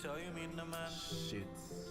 kör ju minne men Shit.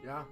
Yeah.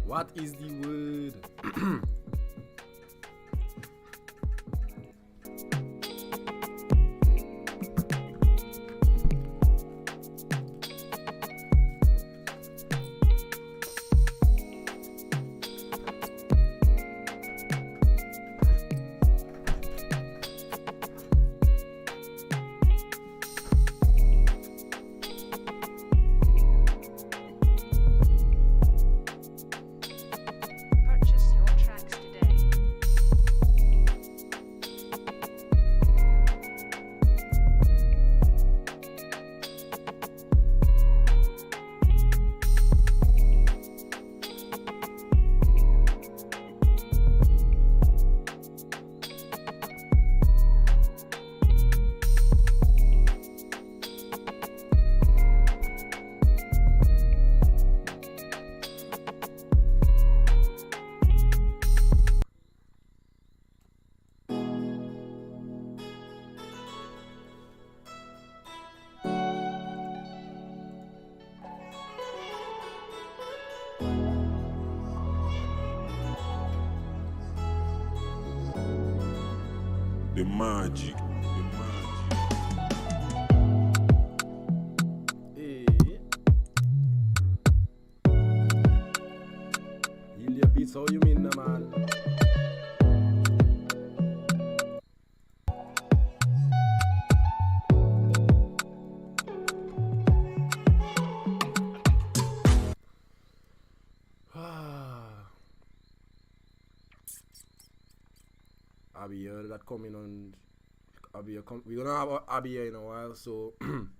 What is the word? The magic. Hey. Ilya beats, how you mean, man? Abby that coming on. Abby, we're gonna have Abby in a while, so I'm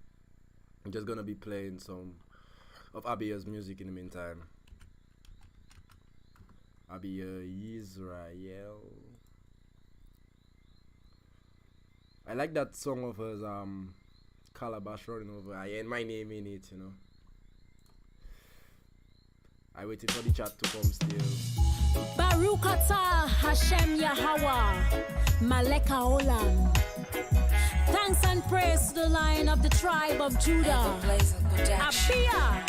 just gonna be playing some of Abiya's music in the meantime. Abiya Israel. I like that song of hers, Calabash running over. I ain't my name in it, you know. I waited for the chat to come still. Baruch atah Hashem Yahweh Maleka Olam. Thanks and praise to the Lion of the tribe of Judah. Abiyah,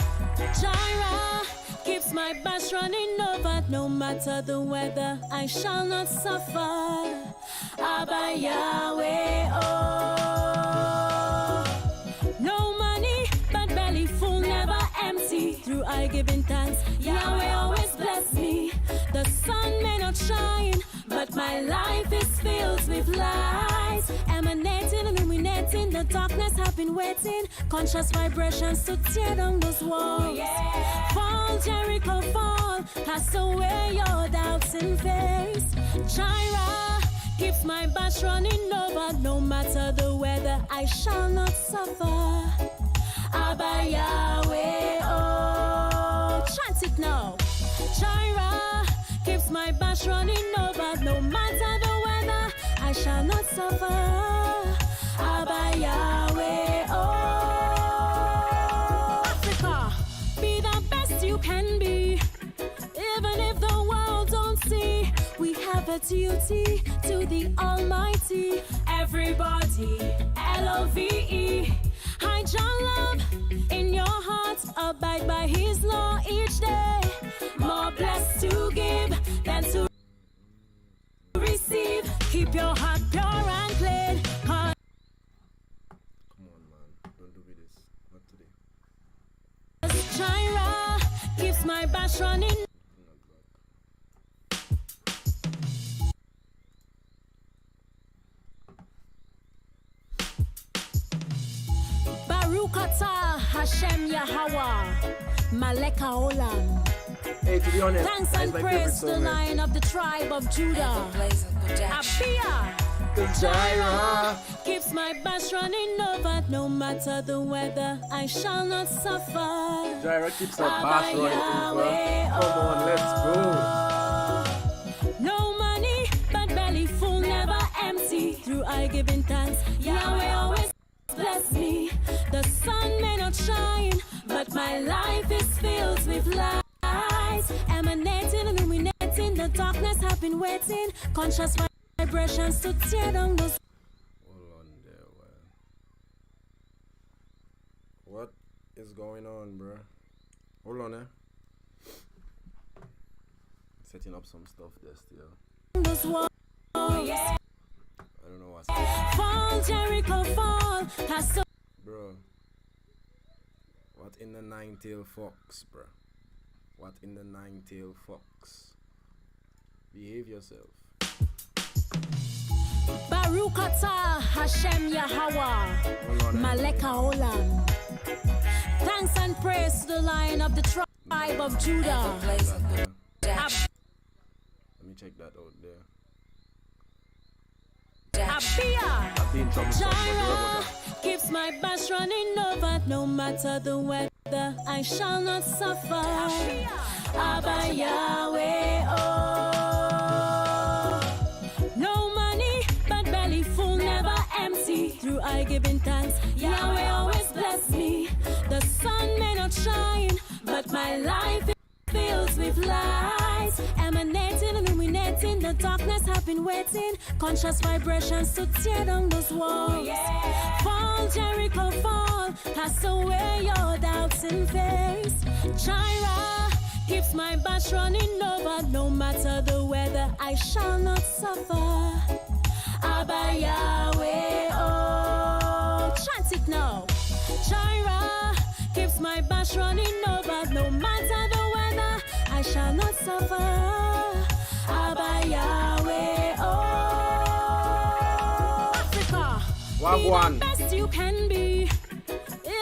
Jireh, keeps my bash running over. No matter the weather, I shall not suffer. Abba Yahweh, oh. No money, but belly full, never empty. Through I giving thanks, Yahweh always bless me. The sun may not shine, but my life is filled with light. Emanating, illuminating, the darkness have been waiting. Conscious vibrations to tear down those walls. Fall, Jericho, fall. Cast away your doubts and fears. Jireh keeps my bash running over. No matter the weather, I shall not suffer. Abba Yahweh, oh. Chant it now. Jireh keeps my bash running over. No matter the weather, I shall not suffer. Abba Yahweh, oh. Africa, be the best you can be. Even if the world don't see, we have a duty to the Almighty. Everybody, L-O-V-E. Hide your love in your heart. Abide by His law each day. More blessed to give than to receive. Keep your heart pure and clean. Come on, man. Don't do me this. Not today. Jireh keeps my bash running. Barukata Hashem Yahweh Maleka Olam. Hey, to be honest, Thanks that's and my praise favorite to the song, man. Lion of the tribe of Judah. Abia Jireh keeps my bash running over. No matter the weather, I shall not suffer. Jireh keeps her bass running over. Come on, let's go. No money, but belly full, never empty. Through I giving thanks, Yahweh always bless me. The sun may not shine, but my life is filled with light. Emanating, illuminating, the darkness have been waiting. Conscious vibrations to tear down those. Hold on there, man. What is going on, bro? Hold on, eh? Setting up some stuff there still. Those walls. I don't know what's Fall, Jericho, fall. Cast bro. What in the nine-tailed fox, bro? What in the nine-tailed fox? Behave yourself. Barukata Hashem Yahweh Maleka Olam. Thanks and praise to the Lion of the tribe of Judah. Let me check that out there. Abia I've been in trouble. Jireh keeps my bash running over. No matter the weather, I shall not suffer. Abba Yahweh, oh. No money, but belly full, never empty. Through I giving thanks, Yahweh always bless me. The sun may not shine, but my life is filled with light. Emanating, illuminating, the darkness have been waiting. Conscious vibrations to tear down those walls. Fall, Jericho, fall. Cast away your doubts and fears. Jireh keeps my bash running over. No matter the weather, I shall not suffer. Abba Yahweh, oh. Chant it now. Jireh keeps my bash running over. No matter the weather, I shall not suffer. Abba Yahweh, oh. Africa, be Wagwan. the best you can be.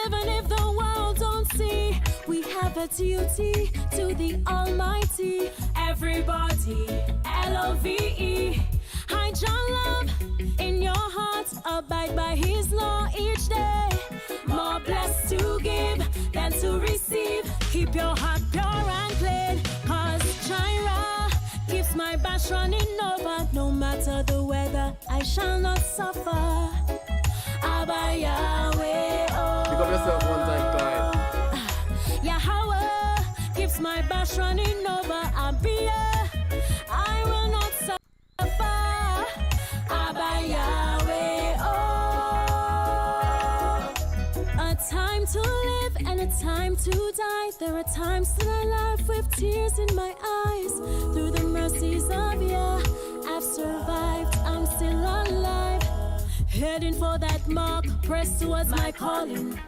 Even if the world don't see, we have a duty to the Almighty. Everybody, L-O-V-E. Hide your love in your heart. Abide by His law each day. More blessed to give than to receive. Keep your heart pure and clean. Cause Jireh keeps my bash running over. No matter the weather, I shall not suffer. Abba Yahweh, oh. Pick up yourself one time, Clyde. Yahweh keeps my bash running over. Abia, I will not suffer. Abba Yahweh, oh. A time to live and a time to die. There are times that I laugh with tears in my eyes. Through the mercies of Yah, I've survived, I'm still alive. Heading for that mark, press towards my calling.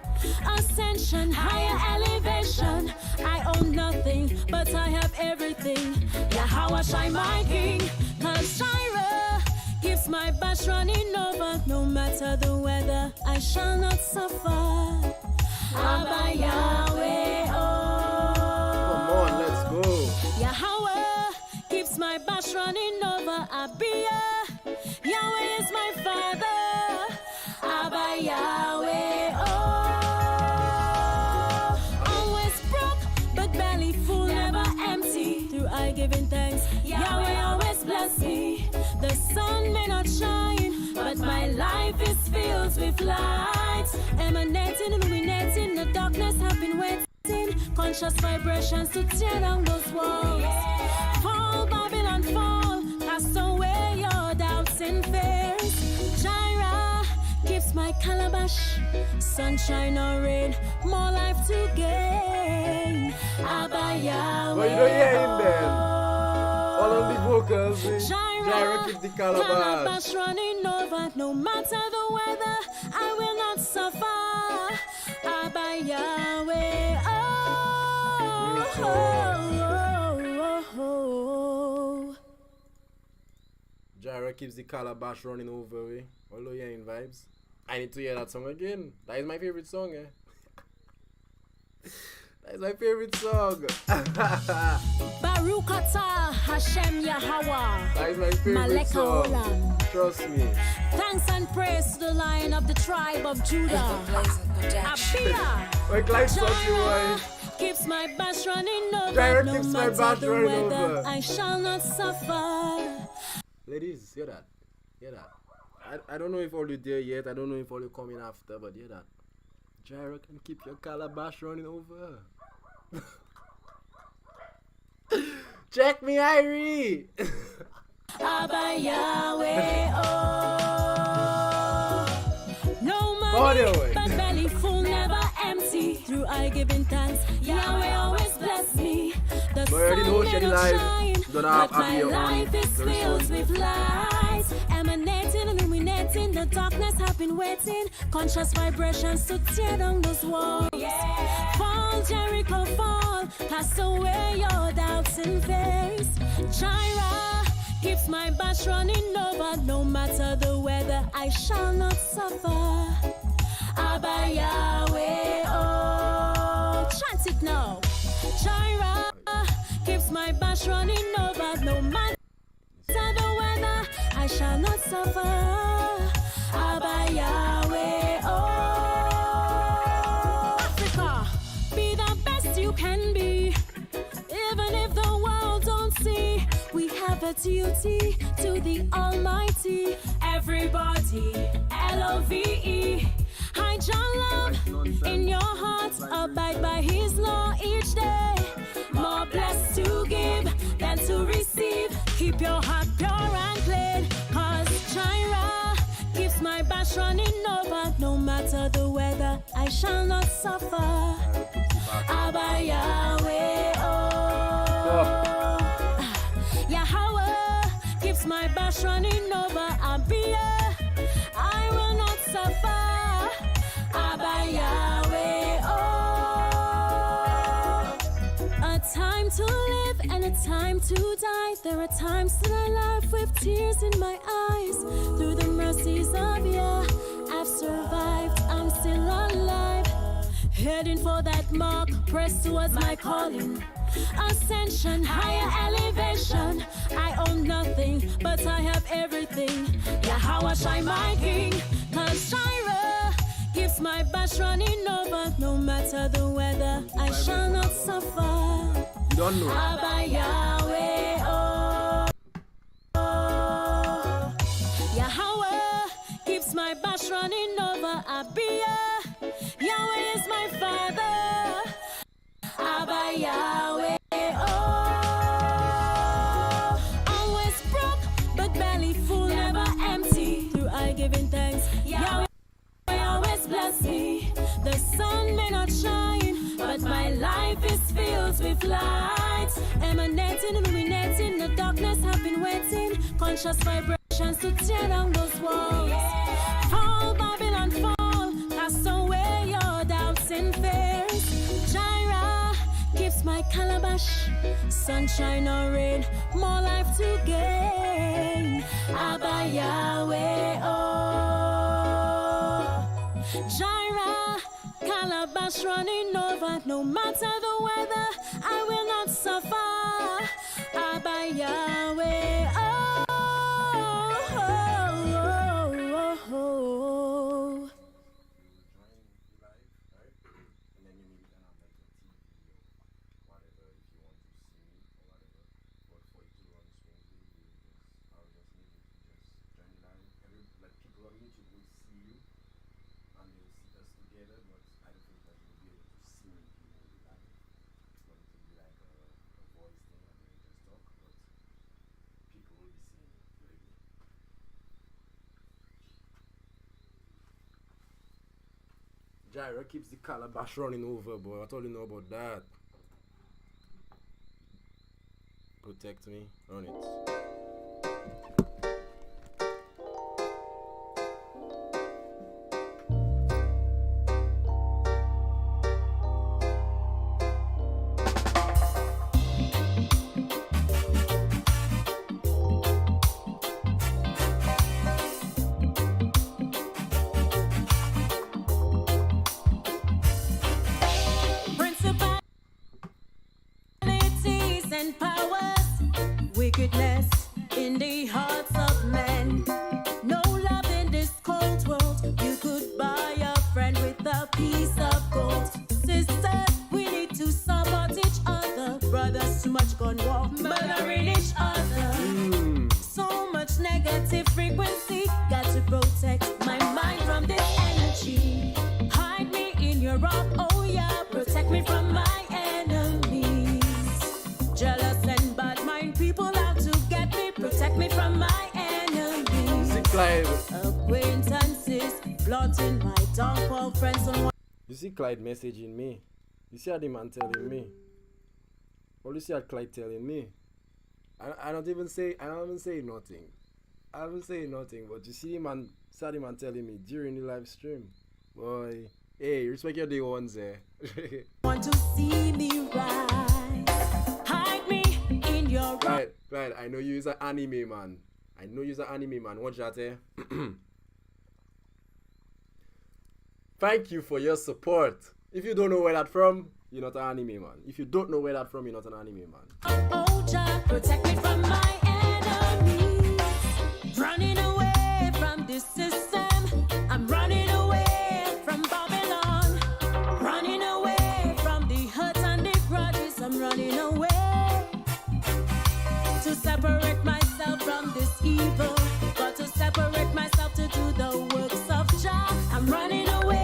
Ascension, higher elevation. I own nothing, but I have everything. Yahweh Shai my king, cause Jireh keeps my bash running over. No matter the weather, I shall not suffer. Abba Yahweh, oh. Come on, let's go. Yahweh keeps my bash running over. Abiyah, Yahweh is my father. Abba Yahweh, oh. Always broke, but barely full, never empty. Through I giving thanks, Yahweh always bless me. The sun may not shine, but my life is filled with light. Emanating, illuminating, the darkness have been waiting. Conscious vibrations to tear down those walls. Fall, Babylon, fall. Cast away your doubts and fears. Jireh keeps my calabash. Sunshine or rain, more life to gain. Abba Yahweh. What you don't hear in there? All on the vocals. Jireh keeps the calabash. Running over. No matter the weather, I will not suffer. Abba Yahweh. Jireh keeps the calabash running over. Although you're in vibes. I need to hear that song again. That is my favorite song, eh? That is my favorite song. Baruch atah Hashem Yahweh. That is my favorite Maleka song. Olam. Trust me. Thanks and praise to the Lion of the tribe of Judah. Abiyah. My client such you, boy. Keeps my bash running over. Jireh No keeps my matter bash the running weather, over. I shall not suffer. Ladies, hear that? Hear that? I don't know if all you there yet. I don't know if all you coming after, but hear that? Jireh can keep your calabash running over. Check me, Irie. Abba Yahweh, oh. No Body money, away. but belly full, never empty. Through I giving thanks, Yahweh always bless me. The But you already know sun Shady may not Live. shine, Don't have but my Abiyah on life is very filled soon. with light. Emanating, illuminating, the darkness have been waiting. Conscious vibrations to tear down those walls. Fall, Jericho, fall. Cast away your doubts and fears. Jireh keeps my bash running over. No matter the weather, I shall not suffer. Abba Yahweh, oh. Chant it now. Jireh keeps my bash running over. No matter the weather, I shall not suffer. Abba Yahweh, oh. Africa, be the best you can be. Even if the world don't see, we have a duty to the Almighty. Everybody, L-O-V-E. Hide your love in your heart. Abide by His law each day. More blessed to give than to receive. Keep your heart pure and clean. Cause Jireh keeps my bash running over. No matter the weather, I shall not suffer. Abba Yahweh, oh. Yahweh keeps my bash running over. Abiyah, I will not suffer. Abba Yahweh, oh. A time to live and a time to die. There are times that I laugh with tears in my eyes. Through the mercies of Yah, I've survived, I'm still alive. Heading for that mark, press towards my calling. Ascension, higher elevation. I own nothing, but I have everything. Yahweh Shai my king, cause Jireh keeps my bash running over. No matter the weather, I shall not suffer. You don't know. Abba Yahweh, oh. Yahweh keeps my bash running over. Abiyah, Yahweh is my father. Abba Yahweh, oh. Always broke, but barely full, never empty. Through I giving thanks, Yahweh always bless me. The sun may not but my life is filled with light. Emanating, illuminating, the darkness have been waiting. Conscious vibrations to tear down those walls. Fall, Babylon, fall. Cast away your doubts and fears. JIREHYR keeps my calabash. Sunshine or rain, more life to gain. Abba Yahweh, oh. JIREHYR, calabash running over. No matter the weather, I will not suffer. Abba Yahweh, oh. JIREHYR keeps the calabash running over, boy. What all you know about that? Protect me. Run it. And powers, wickedness in the hearts of men. No love in this cold world. You could buy a friend with a piece of gold. Sisters, we need to support each other. Brothers, too much gun war, murdering each other. So much negative frequency. Got to protect my mind from this energy. Hide me in your rock, oh yeah. Protect me from my enemies. Jealous and bad mind people out to get me. Protect me from my enemies. Acquaintances plotting my downfall. Friends on one. You see Clyde messaging me. You see how the man telling me. Or you see how Clyde telling me. I don't even say nothing. I haven't say nothing, but you see the man telling me during the live stream. Boy, hey, respect your day ones there. Want to see me rise. Hide me in your right. I know you is an anime man. Watch that, eh? Thank you for your support. If you don't know where that from, you're not an anime man. If you don't know where that from, you're not an anime man. Oh, Jah, protect me from my enemies. Running away from this system. I'm running away from Babylon. Running away from the hurt and the grudges. I'm running away to separate myself from this evil. But to separate myself to do the works of Jah. I'm running away.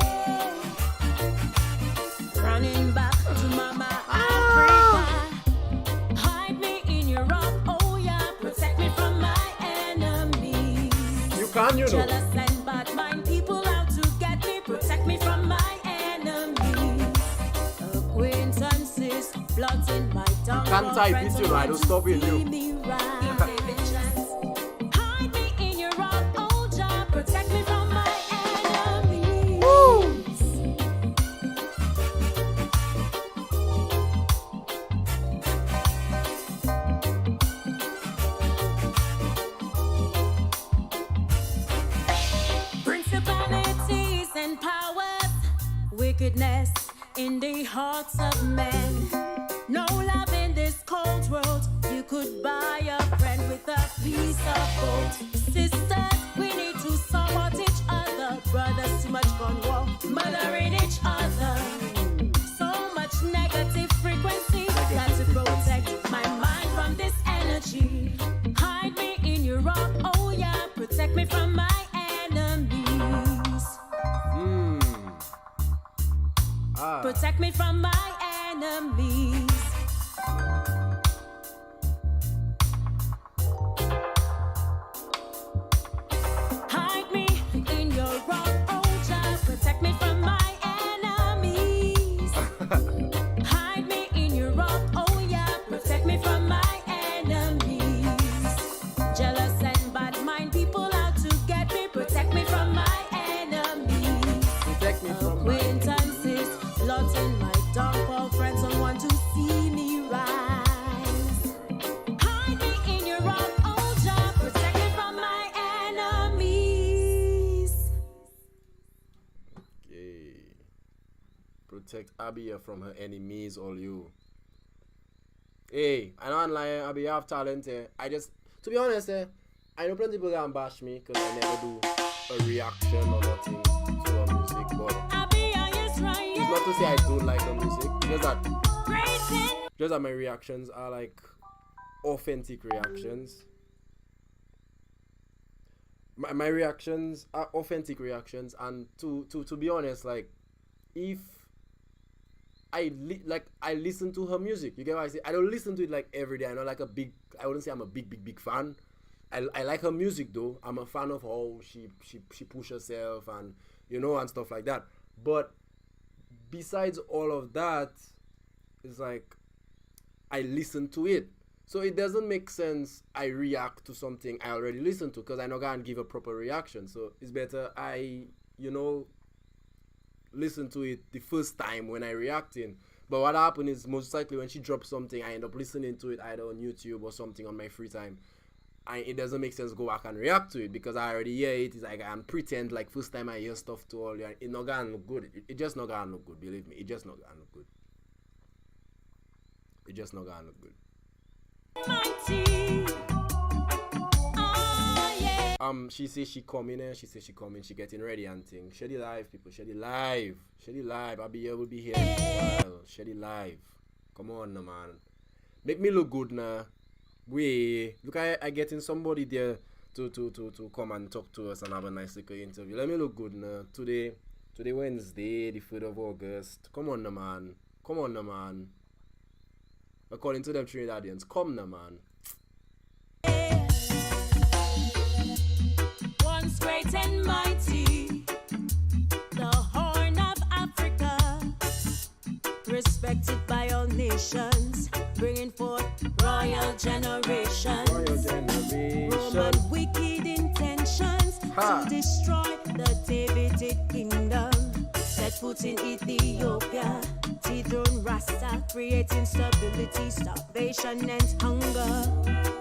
Running back to Mama Africa. Hide me in your rock, oh yeah. Protect me from my enemies. You can, you know. Jealous and bad mind people out to get me. Protect me from my enemies. Acquaintances plotting my tongue. Can't type it, you know. I don't stop with you. Hide me in your rock, oh Jah. Protect me from my enemies. Woo! Principalities and powers, wickedness in the hearts of men. No love in this cold world. You could buy a friend with a piece of gold. Sisters, we need to support each other. Brothers, too much gun war, murdering each other. So much negative frequency. Got to protect my mind from this energy. Hide me in your rock, oh yeah. Protect me from my enemies. Protect me from my enemies. Hide me in your rock, oh Jah. Protect me from my enemies. I be here from her enemies, all you. Hey, I don't lie, I be have talent. I just, to be honest, I know plenty people that bash me because I never do a reaction or nothing to her music, but it's not to say I don't like her music. Just that my reactions are like authentic reactions. My reactions are authentic reactions, and to be honest, like if I listen to her music, you get what I say? I don't listen to it like every day. I know like I wouldn't say I'm a big fan. I like her music though. I'm a fan of how she push herself and and stuff like that. But besides all of that, it's like I listen to it. So it doesn't make sense I react to something I already listened to because I not gonna give a proper reaction. So it's better I, listen to it the first time when I reacting. But what happened is most likely when she drops something, I end up listening to it either on YouTube or something on my free time. It doesn't make sense to go back and react to it because I already hear it. It's like I can pretend like first time I hear stuff to all you. It not gonna look good. It just not gonna look good. Believe me, it just not gonna look good. It just not gonna look good. She says she coming and she getting ready and things. Shady live, people, shady live. I'll be here, we'll be here in a while. Shady live. Come on now, man. Make me look good now. Look, I getting somebody there to come and talk to us and have a nice little interview. Let me look good now. Today Wednesday, the 3rd of August. Come on now, man. According to them Trinidadians, come now, man. Once great and mighty, the Horn of Africa, respected by all nations, bringing forth royal generations. Roman wicked intentions to destroy the Davidic kingdom, set foot in Ethiopia. Dethrone Rasta, creating stability, starvation and hunger.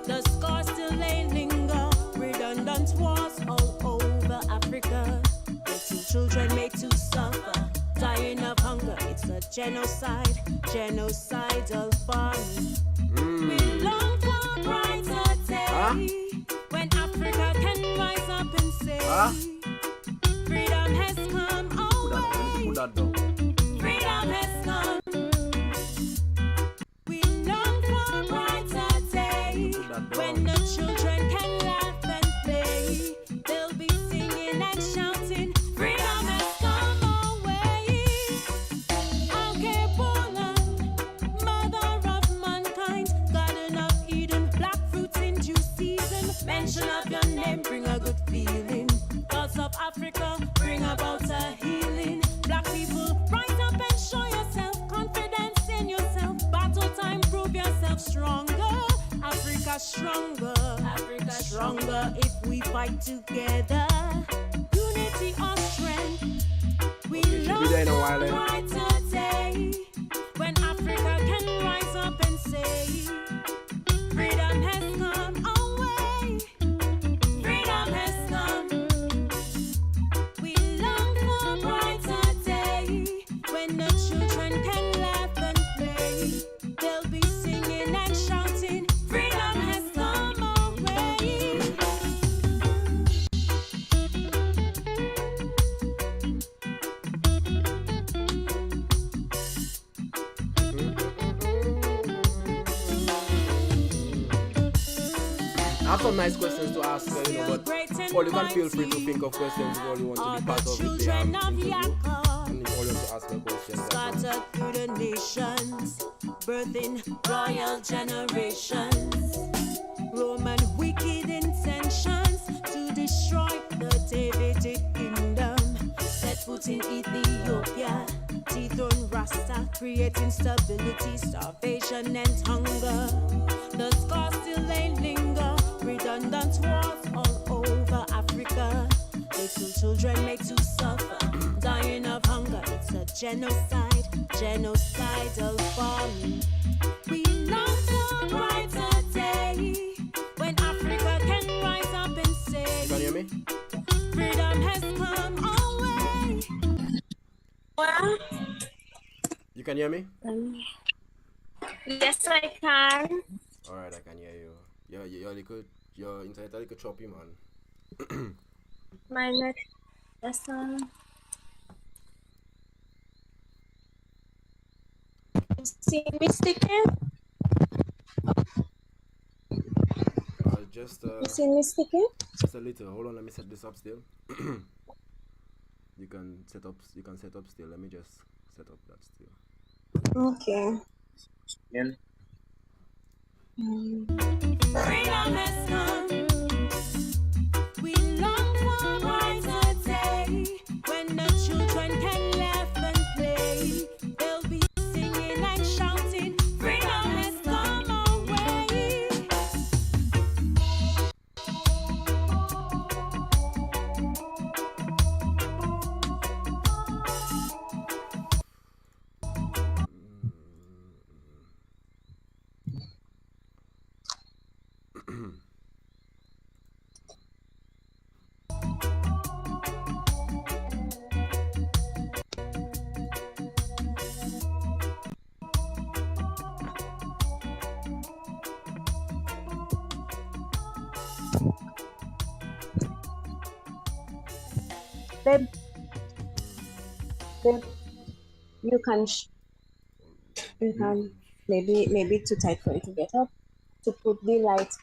The scars still linger, redundant wars all over Africa. Little children made to suffer, dying of hunger. It's a genocidal farming. We long for a brighter day, when Africa can rise up and say, freedom has come our way. Freedom has come. We long for a brighter day, when the children can laugh and play. They'll be singing and shouting, freedom has come our way. Okay, Poland, mother of mankind, garden of Eden, black fruits in due season. Mention of your name, bring a good feeling. Gods of Africa, bring about a healing. Black people, rise up and show yourself, confidence in yourself. Battle time, prove yourself stronger. Africa stronger if we fight together. Unity or strength. We love a brighter day, when Africa can rise up and say, freedom has come our way. Freedom has come. We long for a brighter day, when the children can laugh and play. They'll be singing and shouting, freedom has come our way. I have some nice questions to ask her, but all you can feel free to think of questions if all you want to be part of the interview. And if all you want to ask her questions. Scattered through the nations, birthing royal generations. Roman wicked intentions to destroy the Davidic kingdom. Set foot in Ethiopia, dethrone Rasta, creating stability, starvation and hunger. The scars still linger, redundant wars all over Africa. Little children made to suffer, dying of hunger. It's a genocidal farming. We long for a brighter day, when Africa can rise up and say, Can you hear me? freedom has come our way. can hear me? Yes, I can. Alright, I can hear you. Your internet a little choppy, man. My net. Yes, you see me sticking? Just You see me sticking? just a little. Hold on, let me set this up still. You can set up still. Let me just set up that still. Okay. Yeah. Freedom has come. We long for a brighter day when the children can laugh and play. They'll be singing and shouting. Freedom has come our way. Babe. Babe. You can maybe too tight for you to get up to put the light.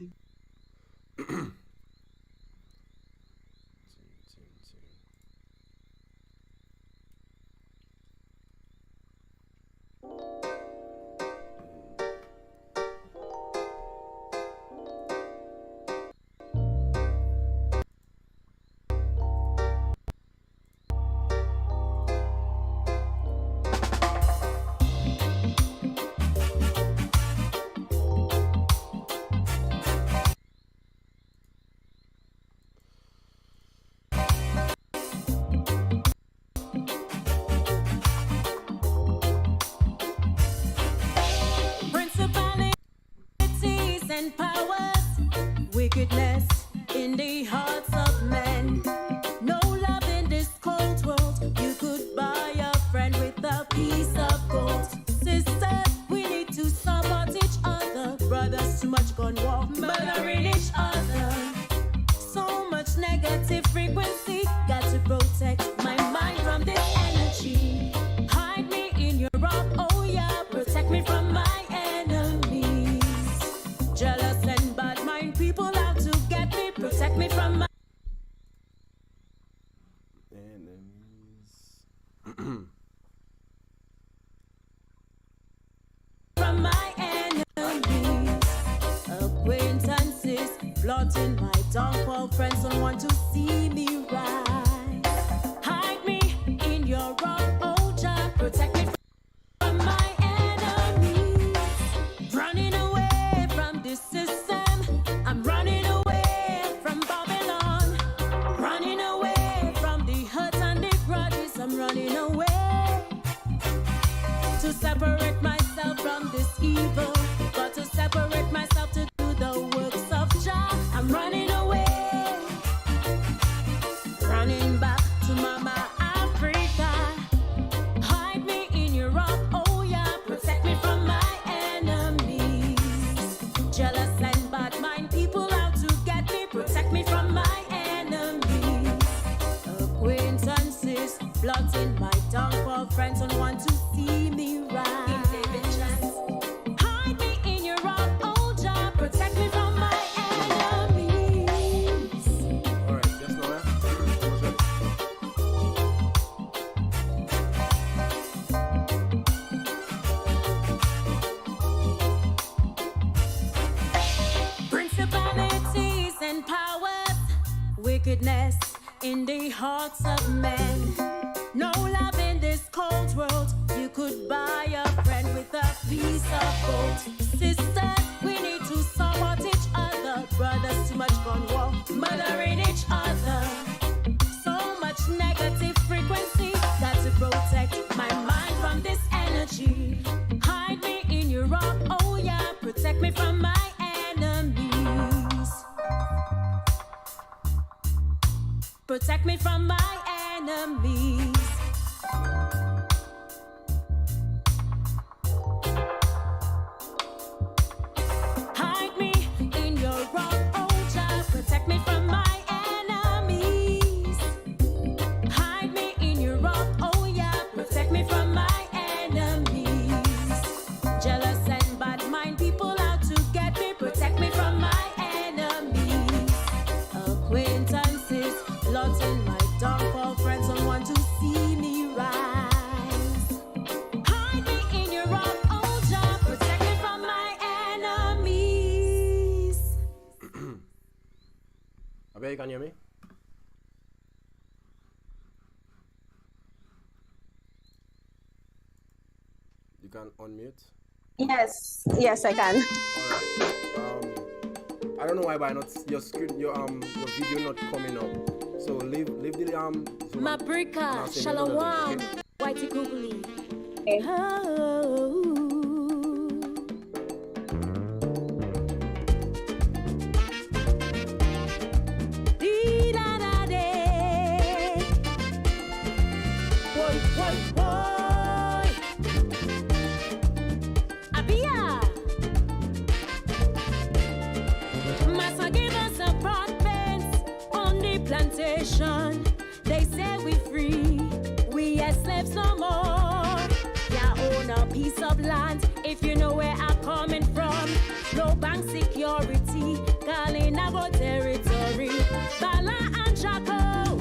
Principalities and powers, wickedness in the hearts of men. No love in this cold world. You could buy a friend with a piece of gold. Sisters, we need to support each other. Brothers, too much gun war, murdering each other. So much negative frequency. Got to protect my mind from this energy. Hide me in your rock, oh yeah. Protect me from my enemies. Jealous and bad mind people out to get me. Protect me from my Enemies. from my enemies. Acquaintances plotting my downfall. Friends don't want to see me rise. Hide me in your rock, oh Jah. Protect me from my enemies. Running away from this system. I'm running away from Babylon. Running away from the hurt and the grudges. I'm running away to separate myself from this evil. Got to separate myself to do the works of Jah. I'm running away, running back to Mama Africa. Hide me in your rock, oh yeah. Protect me from my enemies. Jealous and bad mind people out to get me. Protect me from my enemies. Acquaintances plotting my downfall. Friends don't want to see me rise. Hide me in your rock, oh Jah. Protect me from my enemies. Alright, just now, Principalities and powers, wickedness in the hearts of men. No love in this cold world. You could buy a friend with a piece of gold. Sisters, we need to support each other. Brothers, too much gun war, murdering each other. So much negative frequency. Got to protect my mind from this energy. Hide me in your rock, oh yeah. Protect me from my enemies. Protect me from my enemies. you can hear me? You can unmute. Yes, I can. All right. I don't know why, but not your screen, your video not coming up. So leave the Zoom Mabrika, Shalom, Whitey Googly. Okay. Oh. Dee-da-da-day. Boy, boy, boy. Abia. Massa give us apartments on the plantation. They say we free, we as slaves no more. Ya own a piece of land if you know where I'm coming from. No bank security, calling about territory. Bala and Chaco,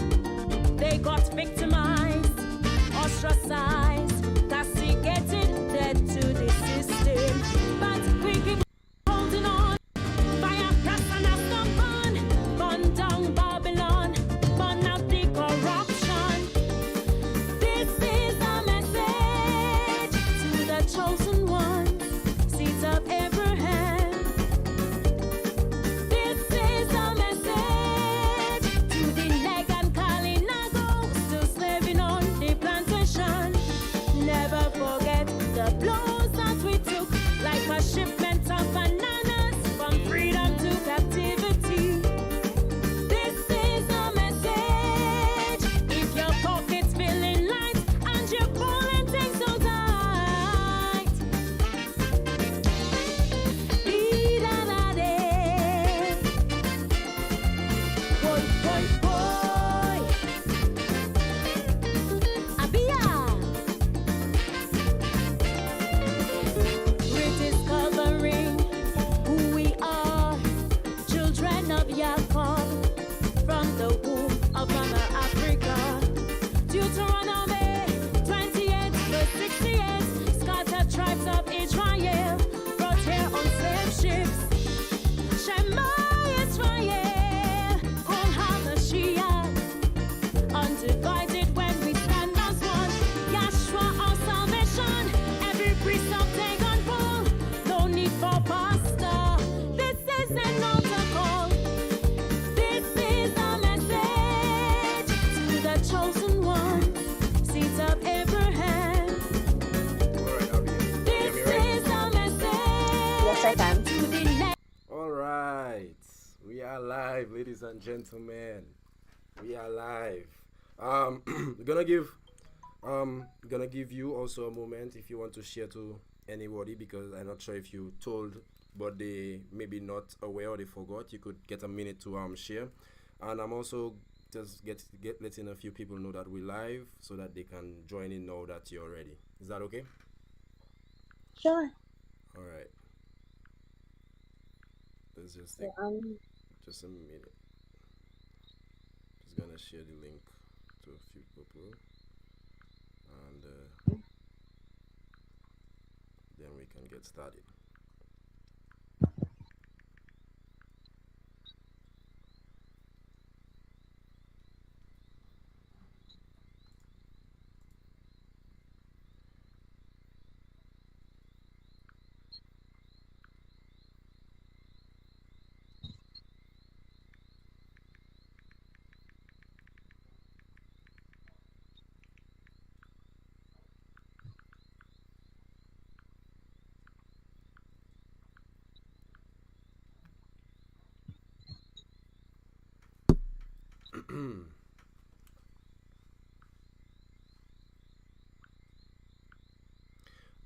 they got victimized, ostracized, castigated, dead to the system. But we keep holding on. Fire cast and have some fun. Burn down Babylon, burn out the corruption. This is a message to the chosen ones, seeds of Abraham. This is a message to the Leg and Kalinago, still slaving on the plantation. Never forget the blows that we took, like a shipment of bananas from freedom to captivity. This is a message if your pocket's feeling light and you're pulling things so tight. Dee-da-da-day. Boy, boy, boy. Abia. Rediscovering who we are, children of Jacob, from the womb of Mama Africa. Deuteronomy 28 verse 68, scattered tribes of Israel, brought here on slave ships. Shema Israel, Kol HaMashiach, undivided when we stand as one. Yahshua our salvation, every priest of Dagon bull, no need for pastor. This is an altar call. This is a message to the chosen ones, seeds of Abraham. All right, Abby. This is a message Yes, I can. to the next. All right, we are live, ladies and gentlemen. We are live. Gonna give you also a moment if you want to share to anybody, because I'm not sure if you told, but they maybe not aware or they forgot. You could get a minute to share, and I'm also just letting a few people know that we're live so that they can join in now that you're ready. Is that okay? Sure. All right. Let's just So, take just a minute. Just gonna share the link to a few people, and then we can get started.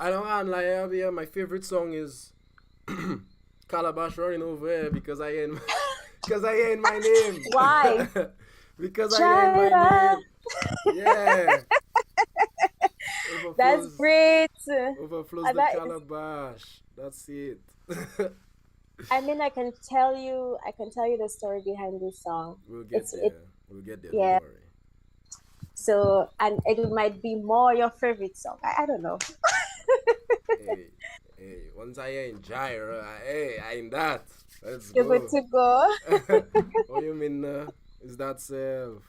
I don't want to lie here. My favorite song is Calabash Running Over here because I ain't because I ain't my name. Why? Because I ain't my name. Yeah. That's great. Overflows I the bet calabash. That's it. I mean, I can tell you the story behind this song. We'll get It's there. it. We'll get there. Yeah. Don't worry. So, and it might be more your favorite song. I don't know. Hey, once I ain't JIREHYR, hey, I ain't that. Let's You're good go. to go. What you mean? Is that self?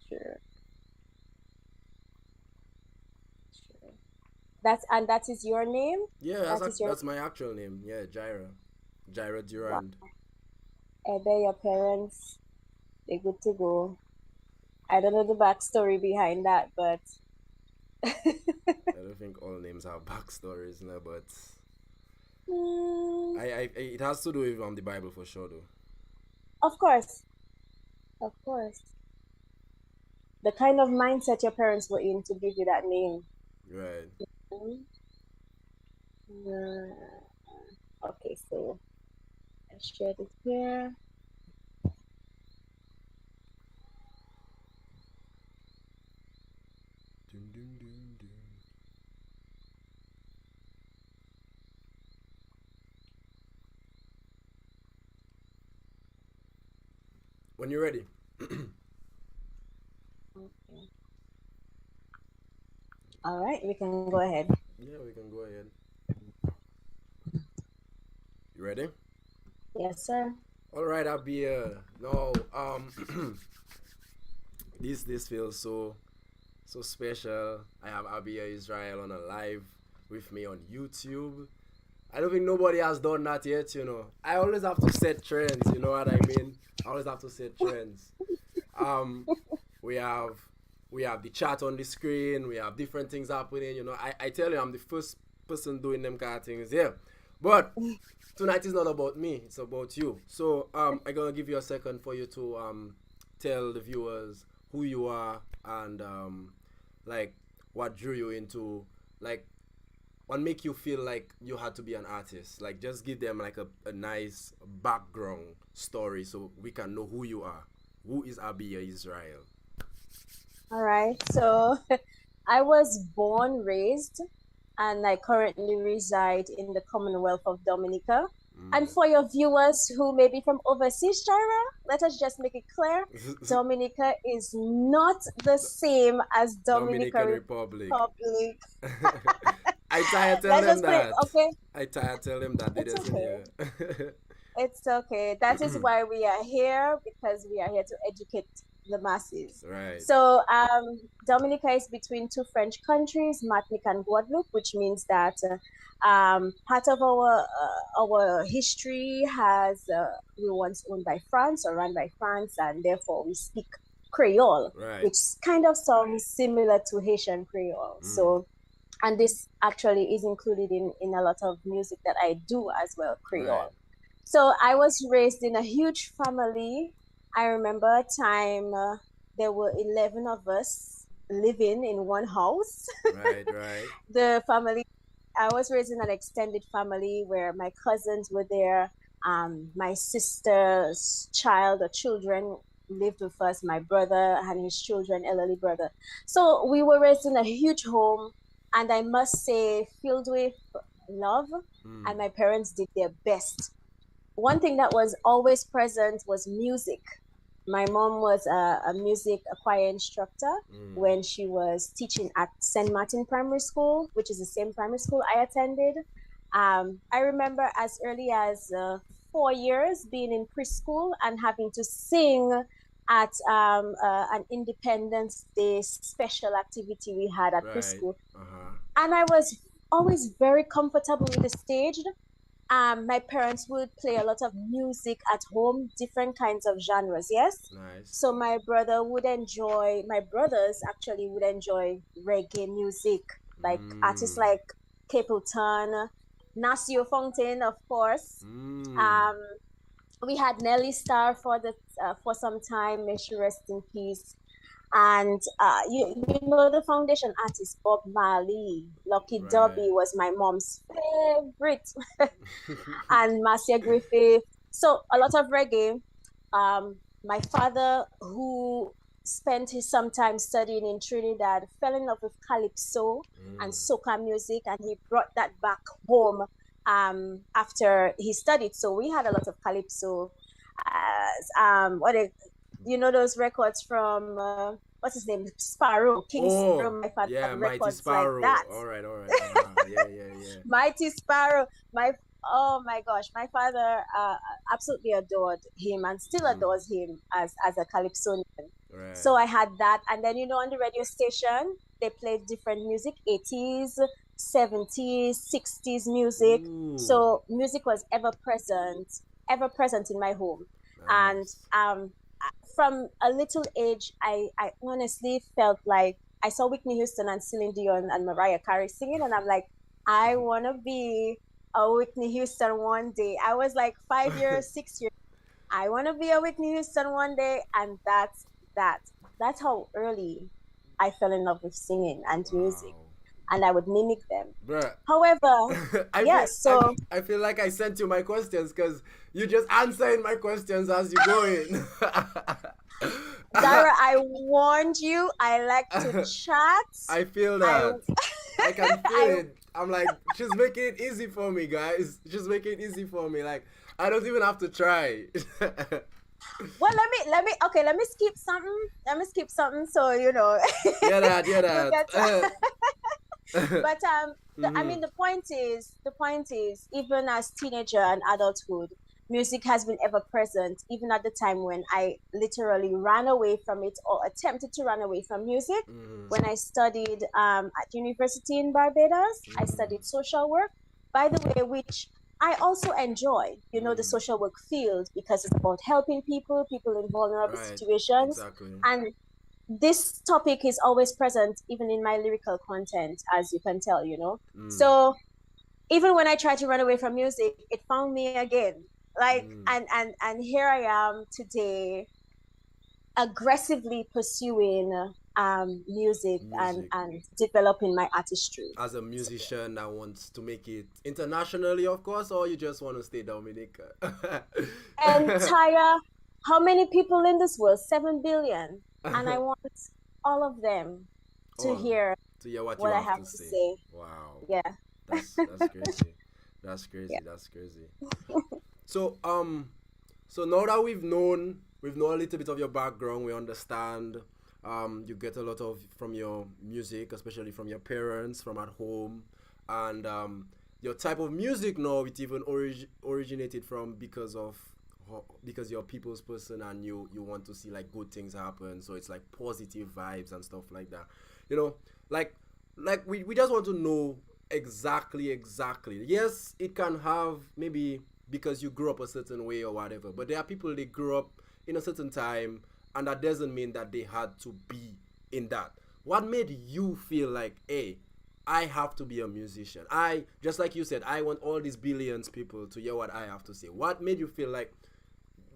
Sure. Sure. That is your name? Yeah, That is your that's my actual name. Yeah, Jaira wow. Durand. I bet your parents they're good to go. I don't know the backstory behind that, but I don't think all names have backstories, no, but mm, it has to do with the Bible for sure, though. of course, of course. The kind of mindset your parents were in to give you that name. Right. Mm, uh, okay, so I shared it here. Dun, dun, dun, dun. When you're ready. Okay. All right, we can go ahead. Yeah, we can go ahead. You ready? Yes, sir. All right, I'll be no this feels so special. I have Abia Israel on a live with me on YouTube. I don't think nobody has done that yet, you know. I always have to set trends, you know what I mean? I always have to set trends. Um, we have we have the chat on the screen, we have different things happening, you know. I tell you I'm the first person doing them kind of things here. But tonight is not about me, it's about you. So I'm gonna give you a second for you to tell the viewers who you are and like what drew you into like what make you feel like you had to be an artist. Like just give them like a nice background story so we can know who you are. Who is Abia Israel? All right. So I was born, raised, and I currently reside in the Commonwealth of Dominica. And Mm. for your viewers who may be from overseas, Shira, let us just make it clear Dominica is not the same as Dominica Dominican Republic. Republic. I try to tell Let's them just put it, that. okay? I try to tell them that they It's doesn't okay. hear. It's okay. That is why we are here because we are here to educate the masses. Right. So, Dominica is between two French countries, Martinique and Guadeloupe, which means that part of our history has we were once owned by France or run by France, and therefore we speak Creole, Right. which kind of sounds similar to Haitian Creole. Mm. So, and this actually is included in a lot of music that I do as well, Right. Creole. So I was raised in a huge family. I remember a time there were 11 of us living in one house. Right. Right. The family, I was raised in an extended family where my cousins were there. My sister's child or children lived with us, my brother and his children, elderly brother. So we were raised in a huge home, and I must say, filled with love. Mm. And my parents did their best. One thing that was always present was music. My mom was a music a choir instructor Mm. when she was teaching at St. Martin Primary School, which is the same primary school I attended. I remember as early as 4 years being in preschool and having to sing at an Independence Day special activity we had at Right. preschool. Uh-huh. And I was always very comfortable with the stage. My parents would play a lot of music at home, different kinds of genres, yes. Nice. So my brothers actually would enjoy reggae music, like artists Mm. like Capleton, Nasio Fontaine, of course. Mm. Um, we had Nelly Star for some time, may she rest in peace. And you know the foundation artist Bob Marley, Lucky Right. Dubby was my mom's favorite, and Marcia Griffith. So a lot of reggae. My father, who spent his some time studying in Trinidad, fell in love with calypso and Mm. soca music, and he brought that back home after he studied. So we had a lot of calypso. What it, you know those records from what's his name, Sparrow, King Oh, Sparrow. My father yeah, had Mighty records like Sparrow. that. All right, all right. Uh-huh. Yeah, yeah, yeah. Mighty Sparrow. My Oh my gosh, my father absolutely adored him and still adores him as a calypsonian. Right. So I had that, and then on the radio station they played different music, 80s, 70s, 60s music. Ooh. So music was ever present in my home, and Nice. from a little age, I honestly felt like I saw Whitney Houston and Celine Dion and Mariah Carey singing, and I'm like, I want to be a Whitney Houston one day. I was like 5 years, 6 years. I want to be a Whitney Houston one day, and that. That's how early I fell in love with singing and music, Wow. and I would mimic them. Bruh. However, I feel yes, so I feel like I sent you my questions because you just answering my questions as you go in. Dara, I warned you. I like to chat. I feel I that. I can feel I it. I'm like, she's making it easy for me, guys. She's making it easy for me. Like, I don't even have to try. well, let me skip something. Let me skip something so Yeah, that, yeah, we'll get that. but I Mhm. mean, the point is, even as teenager and adulthood, music has been ever present, even at the time when I literally ran away from it or attempted to run away from music. Mhm. When I studied at university in Barbados, I Mhm. studied social work, by the way, which I also enjoy, the Mhm. social work field, because it's about helping people in vulnerable Right. situations. Exactly. And this topic is always present even in my lyrical content, as you can tell. Mm. So even when I try to run away from music, it found me again. Like, Mm. and here I am today, aggressively pursuing music and Music. developing my artistry. As a So, musician that wants to make it internationally, of course, or you just want to stay Dominica? entire How many people in this world? 7 billion, and I want all of them to All hear to hear what you what I have have to to say. say. Wow, Yeah. that's crazy. That's Yeah. crazy. That's crazy. So so now that we've known a little bit of your background, we understand. You get a lot of from your music, especially from your parents, from at home, and your type of music now it even originated from because you're a people's person and you want to see like good things happen, so it's like positive vibes and stuff like that. You know, like we just want to know exactly. Yes, it can have maybe because you grew up a certain way or whatever, but there are people they grew up in a certain time, and that doesn't mean that they had to be in that. What made you feel like, hey, I have to be a musician? I just like you said, I want all these billions people to hear what I have to say. What made you feel like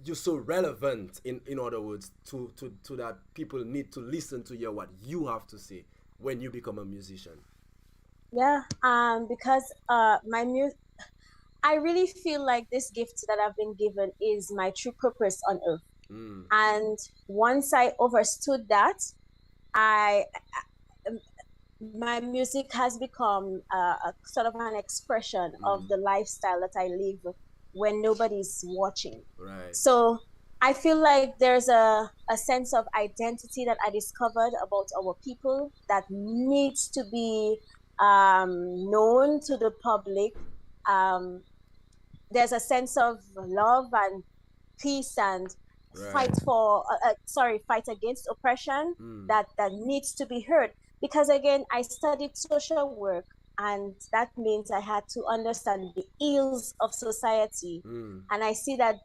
you're so relevant, in other words, to that people need to listen to hear what you have to say when you become a musician? Yeah. Because I really feel like this gift that I've been given is my true purpose on earth. Mm, And once I understood that, I my music has become a sort of an expression of mm, the lifestyle that I live when nobody's watching. right. So I feel like there's a sense of identity that I discovered about our people that needs to be known to the public. Um, there's a sense of love and peace and Right. fight against oppression Mm, that needs to be heard, because again I studied social work, and that means I had to understand the ills of society, mm, and I see that,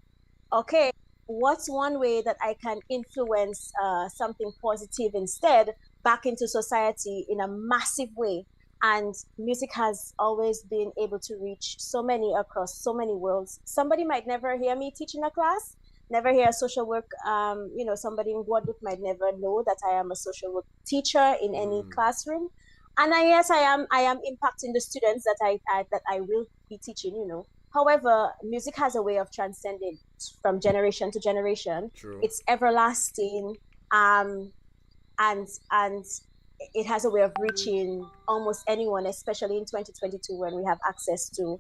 okay, what's one way that I can influence something positive instead back into society in a massive way. And music has always been able to reach so many across so many worlds. Somebody might never hear me teaching a class, never hear social work. Somebody in Guadeloupe might never know that I am a social work teacher in any mm. classroom. And yes, I am impacting the students that I will be teaching. However, music has a way of transcending from generation to generation. True. It's everlasting, um, and it has a way of reaching almost anyone, especially in 2022 when we have access to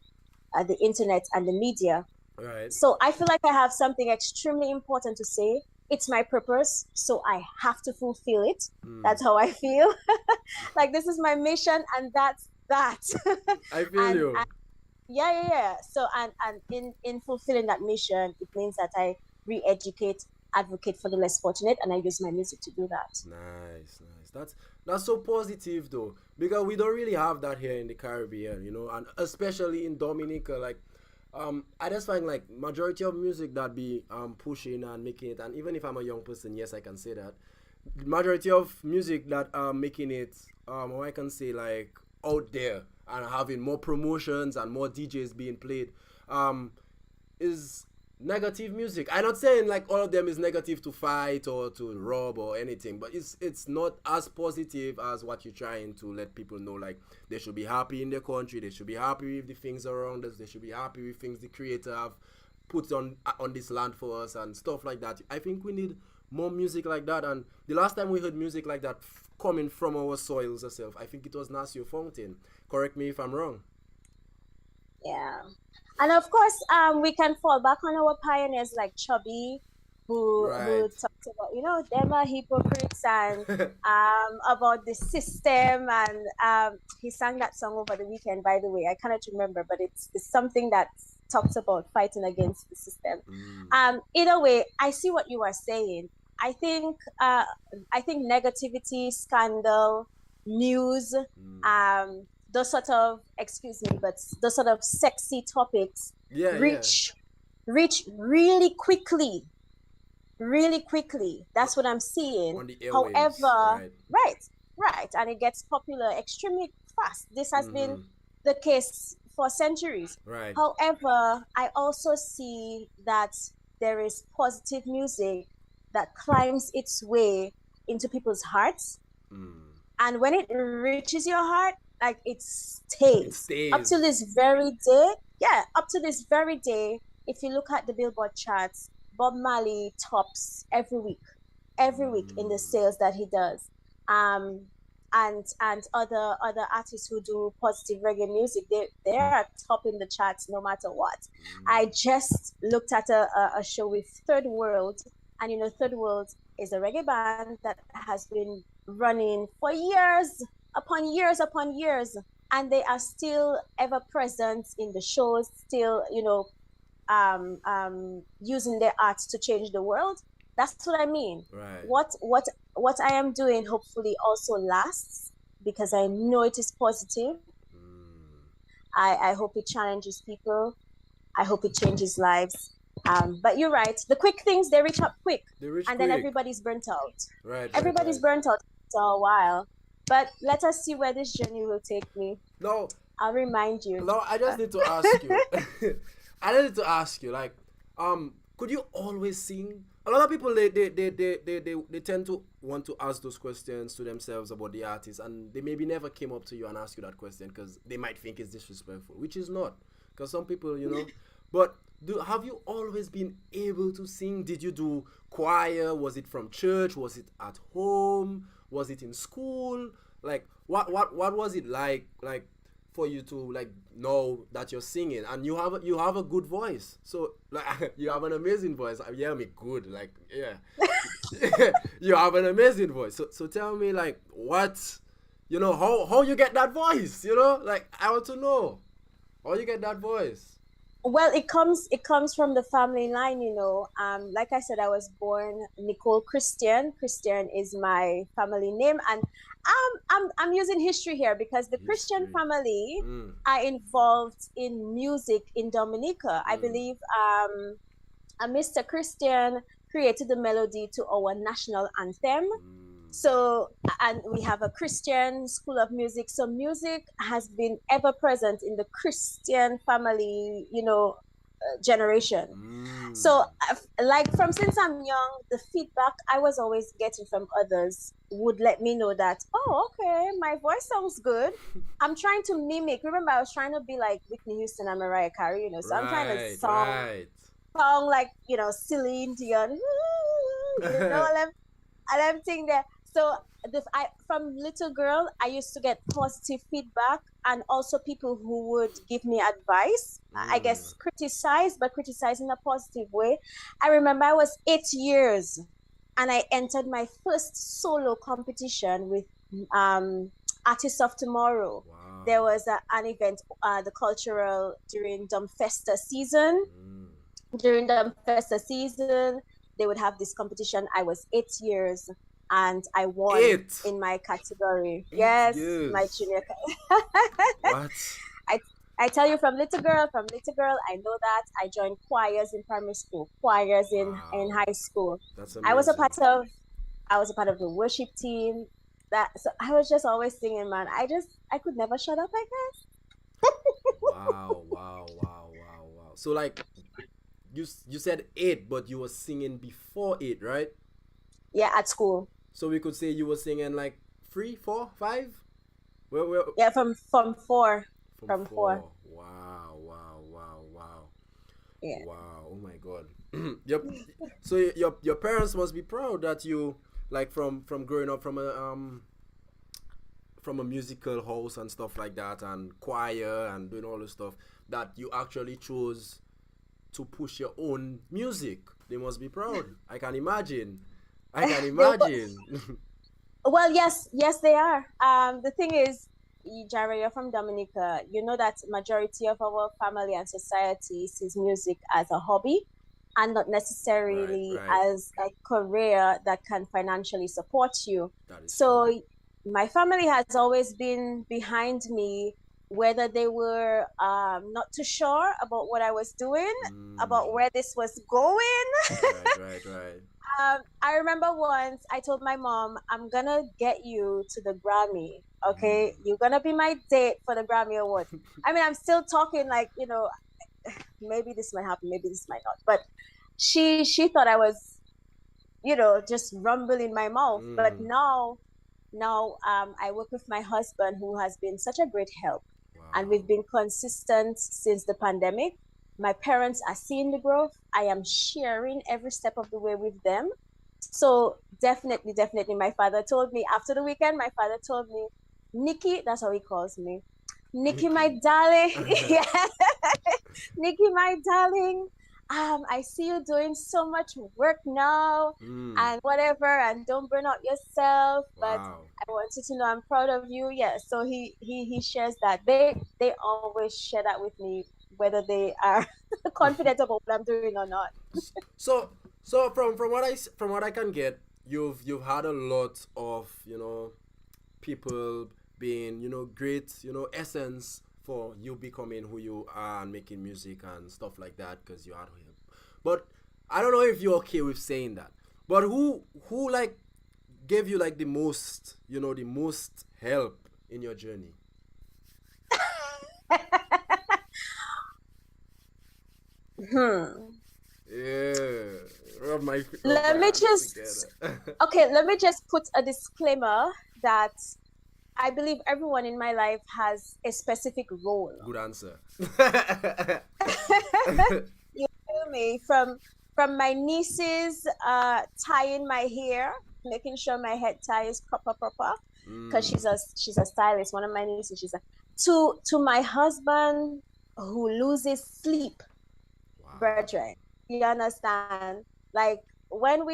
the internet and the media. Right. So I feel like I have something extremely important to say. It's my purpose, so I have to fulfill it. Mm. That's how I feel. Like this is my mission, and that's that. I feel and you. yeah. So and in fulfilling that mission, it means that I re-educate, advocate for the less fortunate, and I use my music to do that. Nice, nice. That's so positive though, because we don't really have that here in the Caribbean, and especially in Dominica. Like, I just find like majority of music that be pushing and making it, and even if I'm a young person, yes, I can say that. Majority of music that are making it, or I can say like out there and having more promotions and more DJs being played, um, is negative music. I'm not saying like all of them is negative to fight or to rob or anything, but it's not as positive as what you're trying to let people know. Like they should be happy in their country, they should be happy with the things around us, they should be happy with things the creator have put on this land for us and stuff like that. I think we need more music like that. And the last time we heard music like that coming from our soils ourselves, I think it was Nasio Fountain. Correct me if I'm wrong. Yeah. And of course, we can fall back on our pioneers like Chubby, who Right. talked about, them are hypocrites and about the system. And he sang that song over the weekend, by the way. I cannot remember, but it's something that talks about fighting against the system. Mm. Either way, I see what you are saying. I think I think negativity, scandal, news, Mm. those sort of, excuse me, but those sort of sexy topics Yeah, yeah. reach reach really quickly. That's what I'm seeing. On the airwaves, However, right? right, right, and it gets popular extremely fast. This has been Mm-hmm. the case for centuries. Right. However, I also see that there is positive music that climbs its way into people's hearts, Mm. and when it reaches your heart, like it It stays up to stays. this very day. Yeah, up to this very day, if you look at the Billboard charts, Bob Marley tops every week in the Mm. sales that he does. um and other artists who do positive reggae music, they are topping the charts no matter what. I Mm. just looked at a show with Third World, and Third World is a reggae band that has been running for years upon years, and they are still ever present in the shows, still, using their art to change the world. That's what I mean. Right. What I am doing hopefully also lasts, because I know it is positive. Mm. I hope it challenges people. I hope it changes lives. But you're right. The quick things, they reach up quick, They reach and then quick. everybody's burnt out. Right, right, Everybody's right. burnt out after a while. But let us see where this journey will take me. No, I'll remind you. no, I just need to ask you. I just need to ask you, like, could you always sing? A lot of people they tend to want to ask those questions to themselves about the artist, and they maybe never came up to you and asked you that question because they might think it's disrespectful, which is not. Because some people, but have you always been able to sing? Did you do choir? Was it from church? Was it at home? Was it in school? Like what was it like for you to like know that you're singing, and you have a good voice, so like you have an amazing voice. Yeah, I mean good, like, yeah. You have an amazing voice, so tell me, like, what, how you get that voice, like, I want to know how you get that voice. Well, it comes from the family line. Like I said, I was born Nicole Christian. Christian is my family name, and I'm using history here because the Christian History. family Mm, are involved in music in Dominica. I mm, believe a Mr. Christian created the melody to our national anthem. mm. So, and we have a Christian school of music. So, music has been ever present in the Christian family, generation. Mm. So, like from since I'm young, the feedback I was always getting from others would let me know that, oh, okay, my voice sounds good. I'm trying to mimic. Remember, I was trying to be like Whitney Houston and Mariah Carey, so I'm trying to Right, right. song like, Celine Dion, and everything there. So from little girl, I used to get positive feedback, and also people who would give me advice. I Mm. guess criticize, but criticize in a positive way. I remember I was 8 years, and I entered my first solo competition with um, Artists of Tomorrow. Wow. There was an event, the cultural during Festa season. During the Festa season, they would have this competition. I was 8 years and I won 8 in my category. 8 Yes, years. my junior. What? I tell you, from little girl, I know that. I joined choirs in primary school, choirs in high school. That's amazing. I was a part of the worship team. So I was just always singing, man. I could never shut up, I guess. Wow. So like you said 8, but you were singing before 8, right? Yeah, at school. So we could say you were singing like 3, 4, 5? Where? Yeah, from 4. From 4. Wow. Yeah. Wow. Oh my God. Yep. So your parents must be proud that you, like, from growing up from a musical house and stuff like that, and choir and doing all this stuff, that you actually chose to push your own music. They must be proud. I can imagine. Well, yes, they are. The thing is, Jare, you're from Dominica. You know that majority of our family and society sees music as a hobby and not necessarily Right. as a career that can financially support you. That is So true. my family has always been behind me, whether they were not too sure about what I was doing, about where this was going. Right. I remember once I told my mom, I'm gonna get you to the Grammy. Okay, you're gonna be my date for the Grammy Awards. I mean, I'm still talking like, maybe this might happen, maybe this might not. But she thought I was, just rumbling my mouth. But now, I work with my husband, who has been such a great help, and we've been consistent since the pandemic. My parents are seeing the growth. I am sharing every step of the way with them. So definitely, my father told me after the weekend, Nikki, that's how he calls me. Nikki, my darling. Yeah. Nikki, my darling. I see you doing so much work now and whatever, and don't burn out yourself. But I want you to know I'm proud of you. Yeah. So he shares that. They always share that with me, whether they are confident about what I'm doing or not. So from what I can get, you've had a lot of people being great essence for you becoming who you are and making music and stuff like that, because you had help. But I don't know if you're okay with saying that. But who like gave you like the most help in your journey? Yeah. Rub my let me just put a disclaimer that I believe everyone in my life has a specific role. Good answer. You feel me? From my nieces tying my hair, making sure my head tie is proper, because she's a stylist. One of my nieces, to my husband who loses sleep. Brethren, you understand? Like when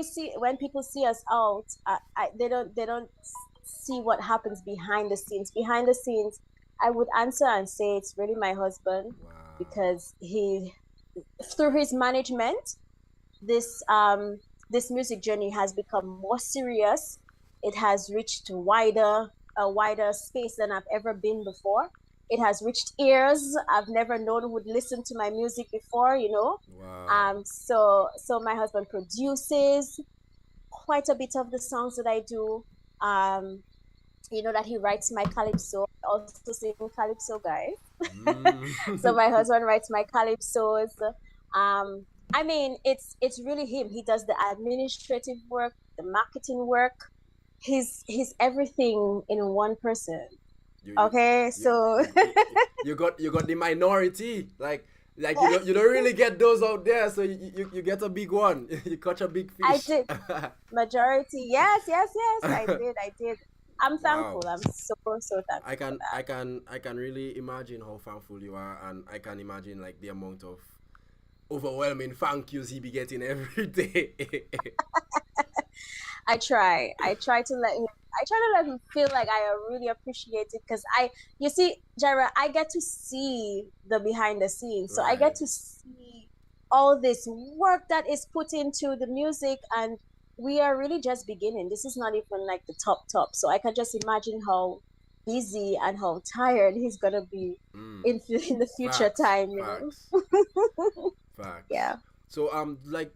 people see us out, they don't see what happens behind the scenes. Behind the scenes, I would answer and say it's really my husband, because through his management, this music journey has become more serious. It has reached a wider space than I've ever been before. It has reached ears I've never known would listen to my music before, So my husband produces quite a bit of the songs that I do. That he writes my calypso. I also sing calypso, guys. So my husband writes my calypsos. I mean, it's really him. He does the administrative work, the marketing work. He's everything in one person. You got the minority, like you don't really get those out there, so you get a big one. You catch a big fish. I did. Majority, yes, I did. I'm thankful. Wow. I'm so thankful. I can really imagine how thankful you are, and I can imagine like the amount of overwhelming thank yous he be getting every day. I try to let him. I try to let him feel like I really appreciate it because you see, Jaira, I get to see the behind the scenes, so I get Right. to see all this work that is put into the music, and we are really just beginning. This is not even like the top, so I can just imagine how busy and how tired he's gonna be Mm. in the future Facts. time, Facts. Facts. Yeah. So like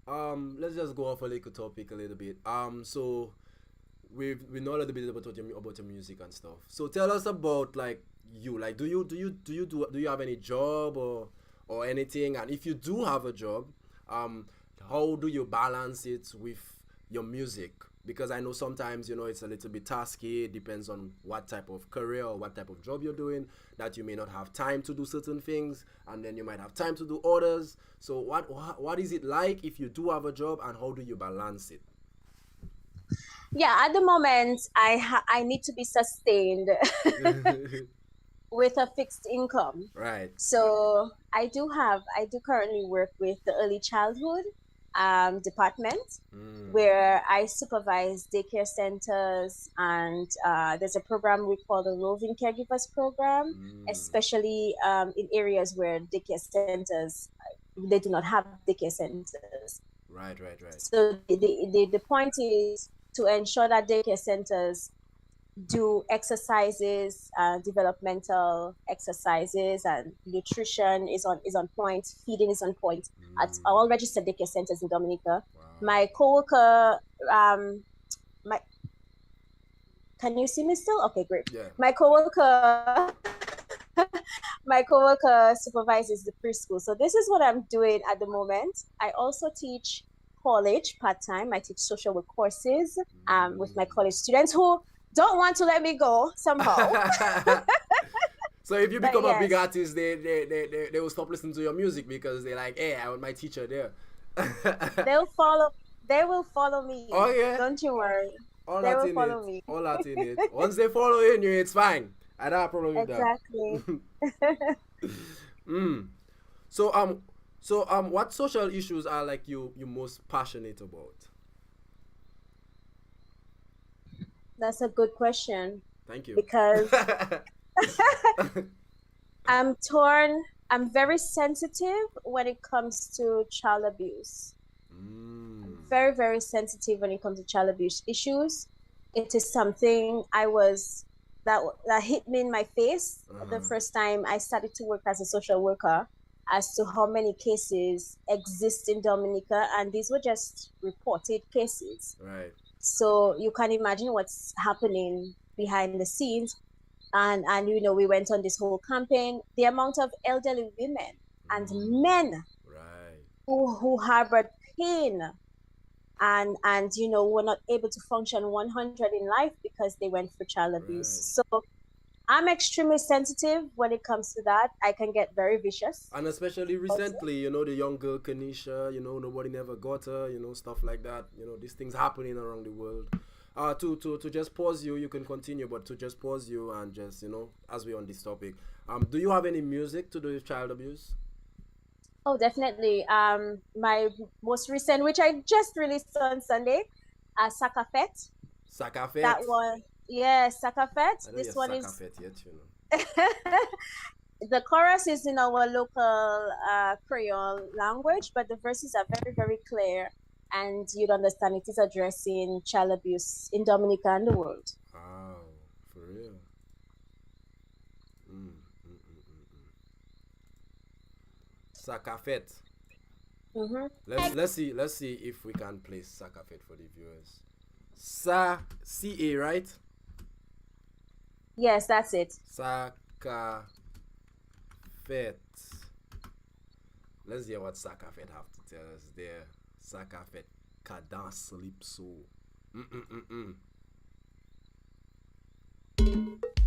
let's just go off a little topic a little bit. So we know a little bit about your music and stuff. So tell us about like you. Like do you have any job or anything? And if you do have a job, um how do you balance it with your music? Because I know sometimes it's a little bit tasky. It depends on what type of career or what type of job you're doing, that you may not have time to do certain things, and then you might have time to do others. So what is it like if you do have a job, and how do you balance it? Yeah, at the moment, I need to be sustained with a fixed income. Right. So I do currently work with the early childhood department where I supervise daycare centers, and there's a program we call the Roving Caregivers Program, especially in areas where daycare centers they do not have daycare centers. Right, right, right. So the point is to ensure that daycare centers do exercises, developmental exercises, and nutrition is on point, feeding is on point at all registered daycare centers in Dominica. Wow. My coworker, my can you see me still? Okay, great. Yeah. My coworker, my coworker supervises the preschool. So this is what I'm doing at the moment. I also teach college part-time. I teach social work courses with my college students who don't want to let me go somehow. So if you become a big yes. artist, they will stop listening to your music because they're like, hey, I want my teacher there. They will follow me. Oh yeah. Don't you worry. All They that will in follow it. me. All that in it. Once they follow in you, it's fine. I don't have a problem with Exactly. that. So what social issues are like you most passionate about? That's a good question Thank you. because I'm torn. I'm very sensitive when it comes to child abuse. I'm very, very sensitive when it comes to child abuse issues. It is something that hit me in my face the first time I started to work as a social worker, as to how many cases exist in Dominica, and these were just reported cases. Right. So you can imagine what's happening behind the scenes. And we went on this whole campaign. The amount of elderly women and men Right. who harbored pain and were not able to function 100 in life because they went through child abuse. Right. So I'm extremely sensitive when it comes to that. I can get very vicious. And especially recently, the young girl Kanisha, nobody never got her, stuff like that. These things happening around the world. To just pause you, you can continue, but to just pause you and just, as we're on this topic, do you have any music to do with child abuse? Oh, definitely. My most recent, which I just released on Sunday, Sakafet. Sakafet? That one, yeah, Sakafet. I know This one is Sakafet yet, the chorus is in our local Creole language, but the verses are very, very clear, and you'd understand it is addressing child abuse in Dominica and the world. Wow, for real. Sakafet. Let's see if we can play Sakafet for the viewers. C-A, right? Yes, that's it. Sakafet. Let's hear what Sakafet have to tell us there. Sakafet cadence calypso.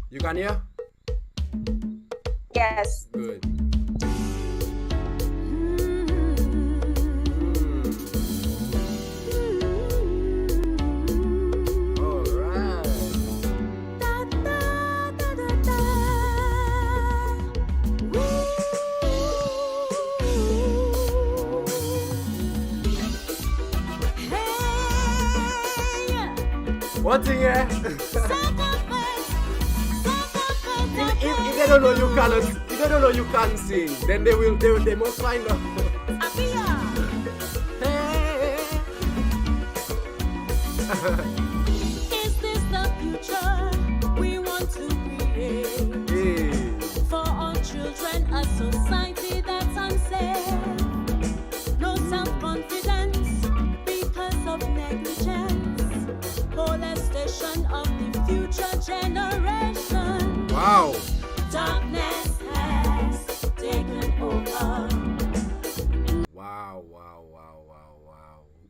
You can hear? Yes. Good. One thing, eh? If they don't know you cannot, if they don't know you can sing, then they must find out. Is this the future we want to create? Hey. For our children, a society that's unsafe. No self-confidence because of negligence. Molestation of the future generation. Wow. Darkness has taken over. Wow.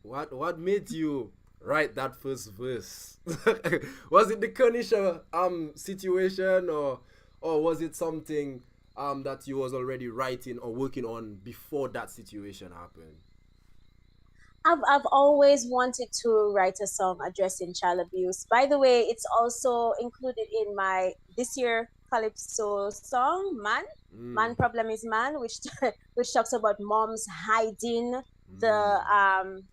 What made you write that first verse? Was it the Kanisha situation, or was it something that you was already writing or working on before that situation happened? I've always wanted to write a song addressing child abuse. By the way, it's also included in my this year Calypso song, Man Problem is Man, which which talks about moms hiding the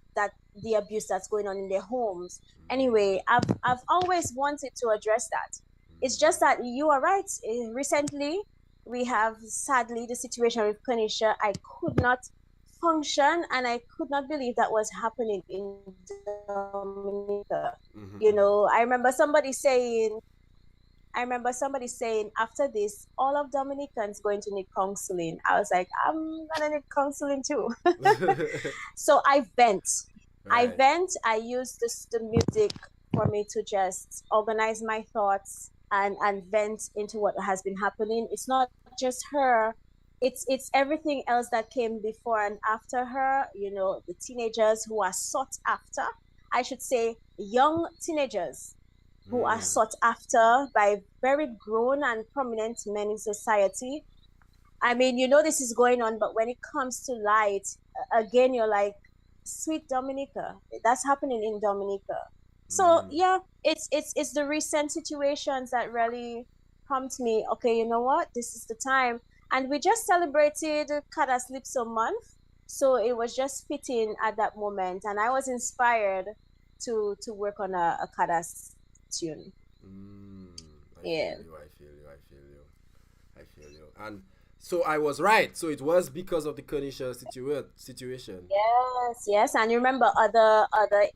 abuse that's going on in their homes. Anyway, I've always wanted to address that. It's just that you are right. Recently, we have sadly the situation with Kanisha. I could not function, and I could not believe that was happening in Dominica. You know, I remember somebody saying after this, all of Dominicans going to need counseling. I was like, I'm gonna need counseling too. So I vent. Right. I use the music for me to just organize my thoughts and vent into what has been happening. It's not just her. It's everything else that came before and after her, you know, the teenagers who are sought after. I should say young teenagers who are sought after by very grown and prominent men in society. I mean, you know, this is going on, but when it comes to light, again, you're like, sweet Dominica, that's happening in Dominica. So yeah, it's the recent situations that really prompt me, okay, you know what, this is the time. And we just celebrated Kada Slipso month, so it was just fitting at that moment, and I was inspired to work on a Kadas tune. I feel you. And so I was right. So it was because of the Kanisha situation. Yes. And you remember other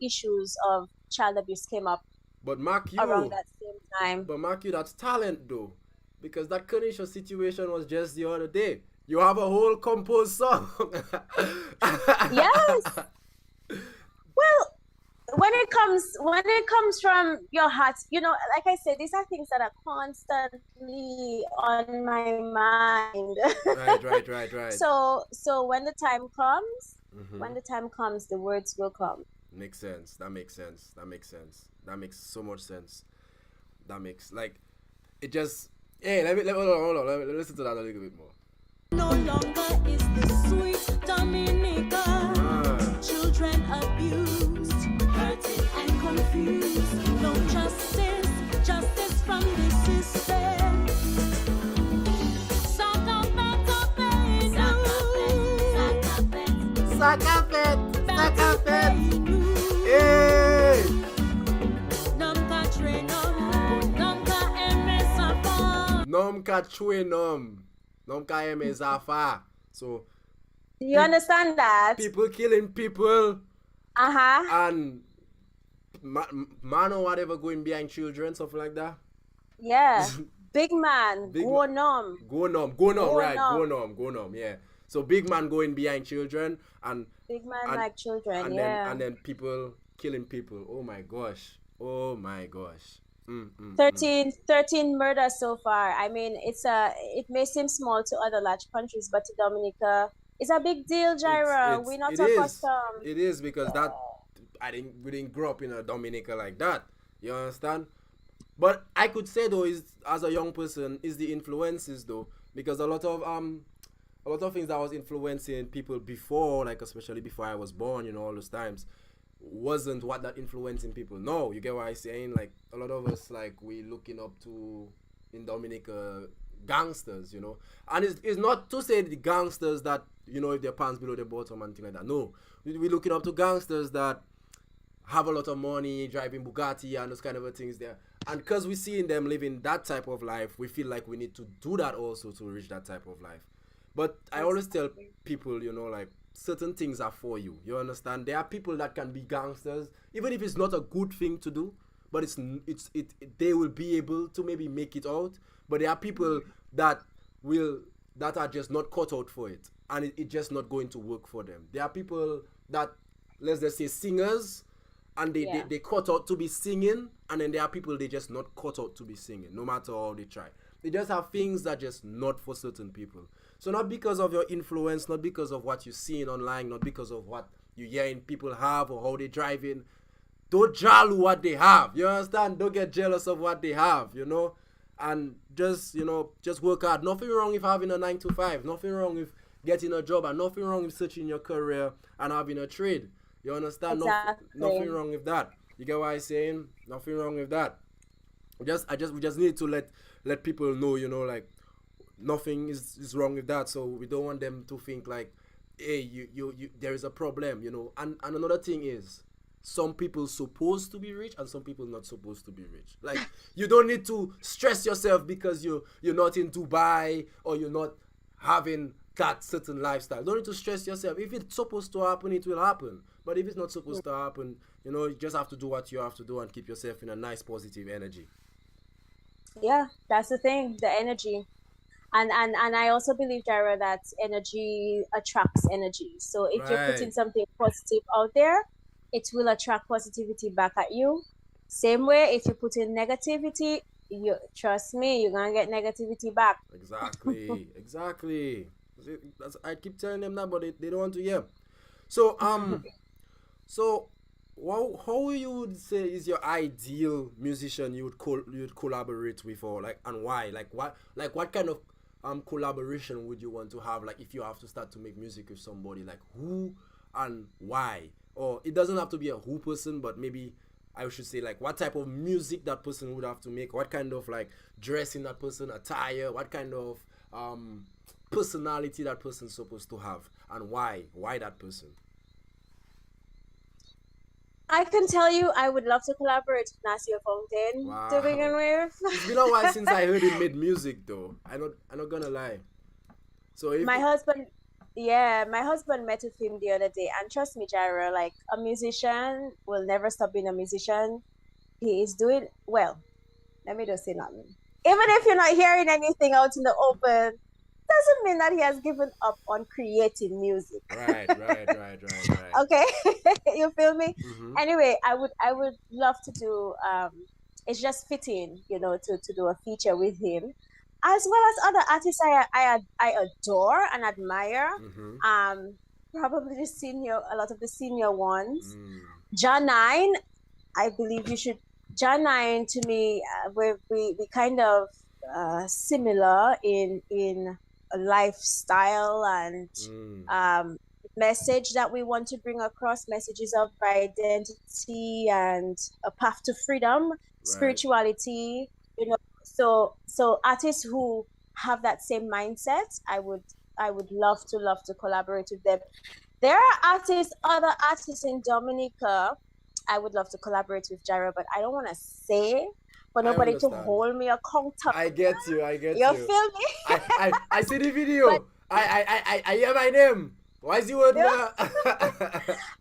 issues of child abuse came up But mark you, around that same time. But mark you, that's talent though. Because that Kanisha situation was just the other day. You have a whole composed song. Yes. Well, when it comes from your heart, you know, like I said, these are things that are constantly on my mind. Right. So when the time comes, the words will come. Makes sense. That makes so much sense. That makes, like, it just, hey, hold on. Let me listen to that a little bit more. No longer is the sweet Dominica. Children abused, hurting and confused. No justice from the system. Sakapet. Hey. Nomka chwenom. Nomka eme zafa. So You understand that? people killing people and man or whatever going behind children, something like that. Yeah. Big man. Go nom. Go nom, yeah. So big man going behind children and Big man like children, yeah. And then people killing people. Oh my gosh. 13 murders so far. I mean, it may seem small to other large countries, but to Dominica, it's a big deal, JIREHYR. We're not accustomed. It is because we didn't grow up in a Dominica like that. You understand? But I could say though, is as a young person, is the influences though, because a lot of things that was influencing people before, like especially before I was born, you know, all those times, wasn't what that influencing people. No, you get what I'm saying? Like a lot of us, like we looking up to in Dominica gangsters, you know. And it's not to say the gangsters that, you know, if their pants below their bottom and things like that. No, we looking up to gangsters that have a lot of money, driving Bugatti and those kind of things there. And because we see in them living that type of life, we feel like we need to do that also to reach that type of life. But I always tell people, like certain things are for you. You understand? There are people that can be gangsters, even if it's not a good thing to do, but they will be able to maybe make it out. But there are people that are just not cut out for it, and it's just not going to work for them. There are people that, let's just say, singers, and they cut out to be singing, and then there are people they just not cut out to be singing, no matter how they try. They just have things that just not for certain people. So not because of your influence, not because of what you're seeing online, not because of what you're hearing people have or how they driving. Don't jolly what they have. You understand? Don't get jealous of what they have, And just work hard. Nothing wrong with having a 9 to 5. Nothing wrong with getting a job, and nothing wrong with searching your career and having a trade. You understand? Exactly. Nothing wrong with that. You get what I'm saying? Nothing wrong with that. We just need to let people know, like nothing is wrong with that. So we don't want them to think like, hey, you there is a problem, And another thing is, some people supposed to be rich and some people not supposed to be rich. Like, you don't need to stress yourself because you're not in Dubai or you're not having that certain lifestyle. Don't need to stress yourself. If it's supposed to happen, it will happen. But if it's not supposed to happen, you just have to do what you have to do and keep yourself in a nice positive energy. Yeah, that's the thing, the energy. And I also believe, Jaira, that energy attracts energy. So if you're putting something positive out there, it will attract positivity back at you. Same way, if you put in negativity, trust me, you're gonna get negativity back. Exactly. I keep telling them that, but they don't want to hear. So so how you would say is your ideal musician you would collaborate with, or like, and why? What kind of collaboration would you want to have? Like, if you have to start to make music with somebody, like who and why? Or it doesn't have to be a who person, but maybe I should say, like, what type of music that person would have to make, what kind of like dressing that person, attire, what kind of personality that person's supposed to have, and why that person. I can tell you, I would love to collaborate with Nasir Fountain to begin with. It's been a while since I heard him made music, though. I'm not gonna lie. So if my husband met with him the other day, and trust me, Jaira, like, a musician will never stop being a musician. He is doing well. Let me just say nothing. Even if you're not hearing anything out in the open, doesn't mean that he has given up on creating music. Right. Okay, you feel me? Mm-hmm. Anyway, I would love to do. It's just fitting, to do a feature with him, as well as other artists I adore and admire. Mm-hmm. Probably a lot of the senior ones. Janine, I believe you should. Janine, to me, we kind of similar in a lifestyle and message that we want to bring across, messages of identity and a path to freedom, spirituality, so artists who have that same mindset, I would love to collaborate with them. There are other artists in Dominica I would love to collaborate with, Jaira, but I don't want to say for nobody to hold me accountable. I get you. You feel me? I see the video. But I hear my name. Why is you word now?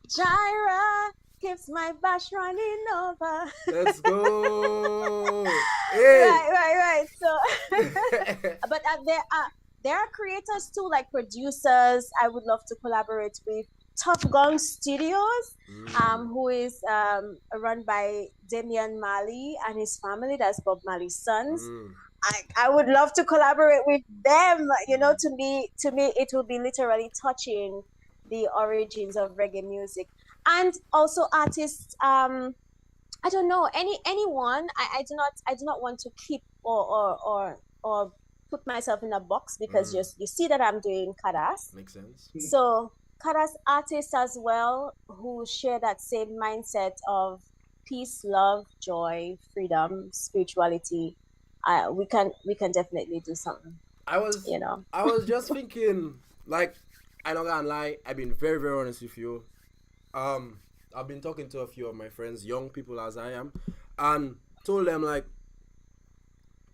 Jaira keeps my bash running over. Let's go. Hey. Right. So, but there are creators too, like producers. I would love to collaborate with. Top Gun Studios, who is run by Damian Marley and his family. That's Bob Marley's sons. I would love to collaborate with them. To me, it will be literally touching the origins of reggae music, and also artists. I don't know, anyone. I do not want to keep or put myself in a box, because you see that I'm doing Kadas. Makes sense. So Kadas artists as well who share that same mindset of peace, love, joy, freedom, spirituality. We can definitely do something. I was just thinking, like, I'm not gonna lie, I've been very, very honest with you. I've been talking to a few of my friends, young people as I am, and told them like,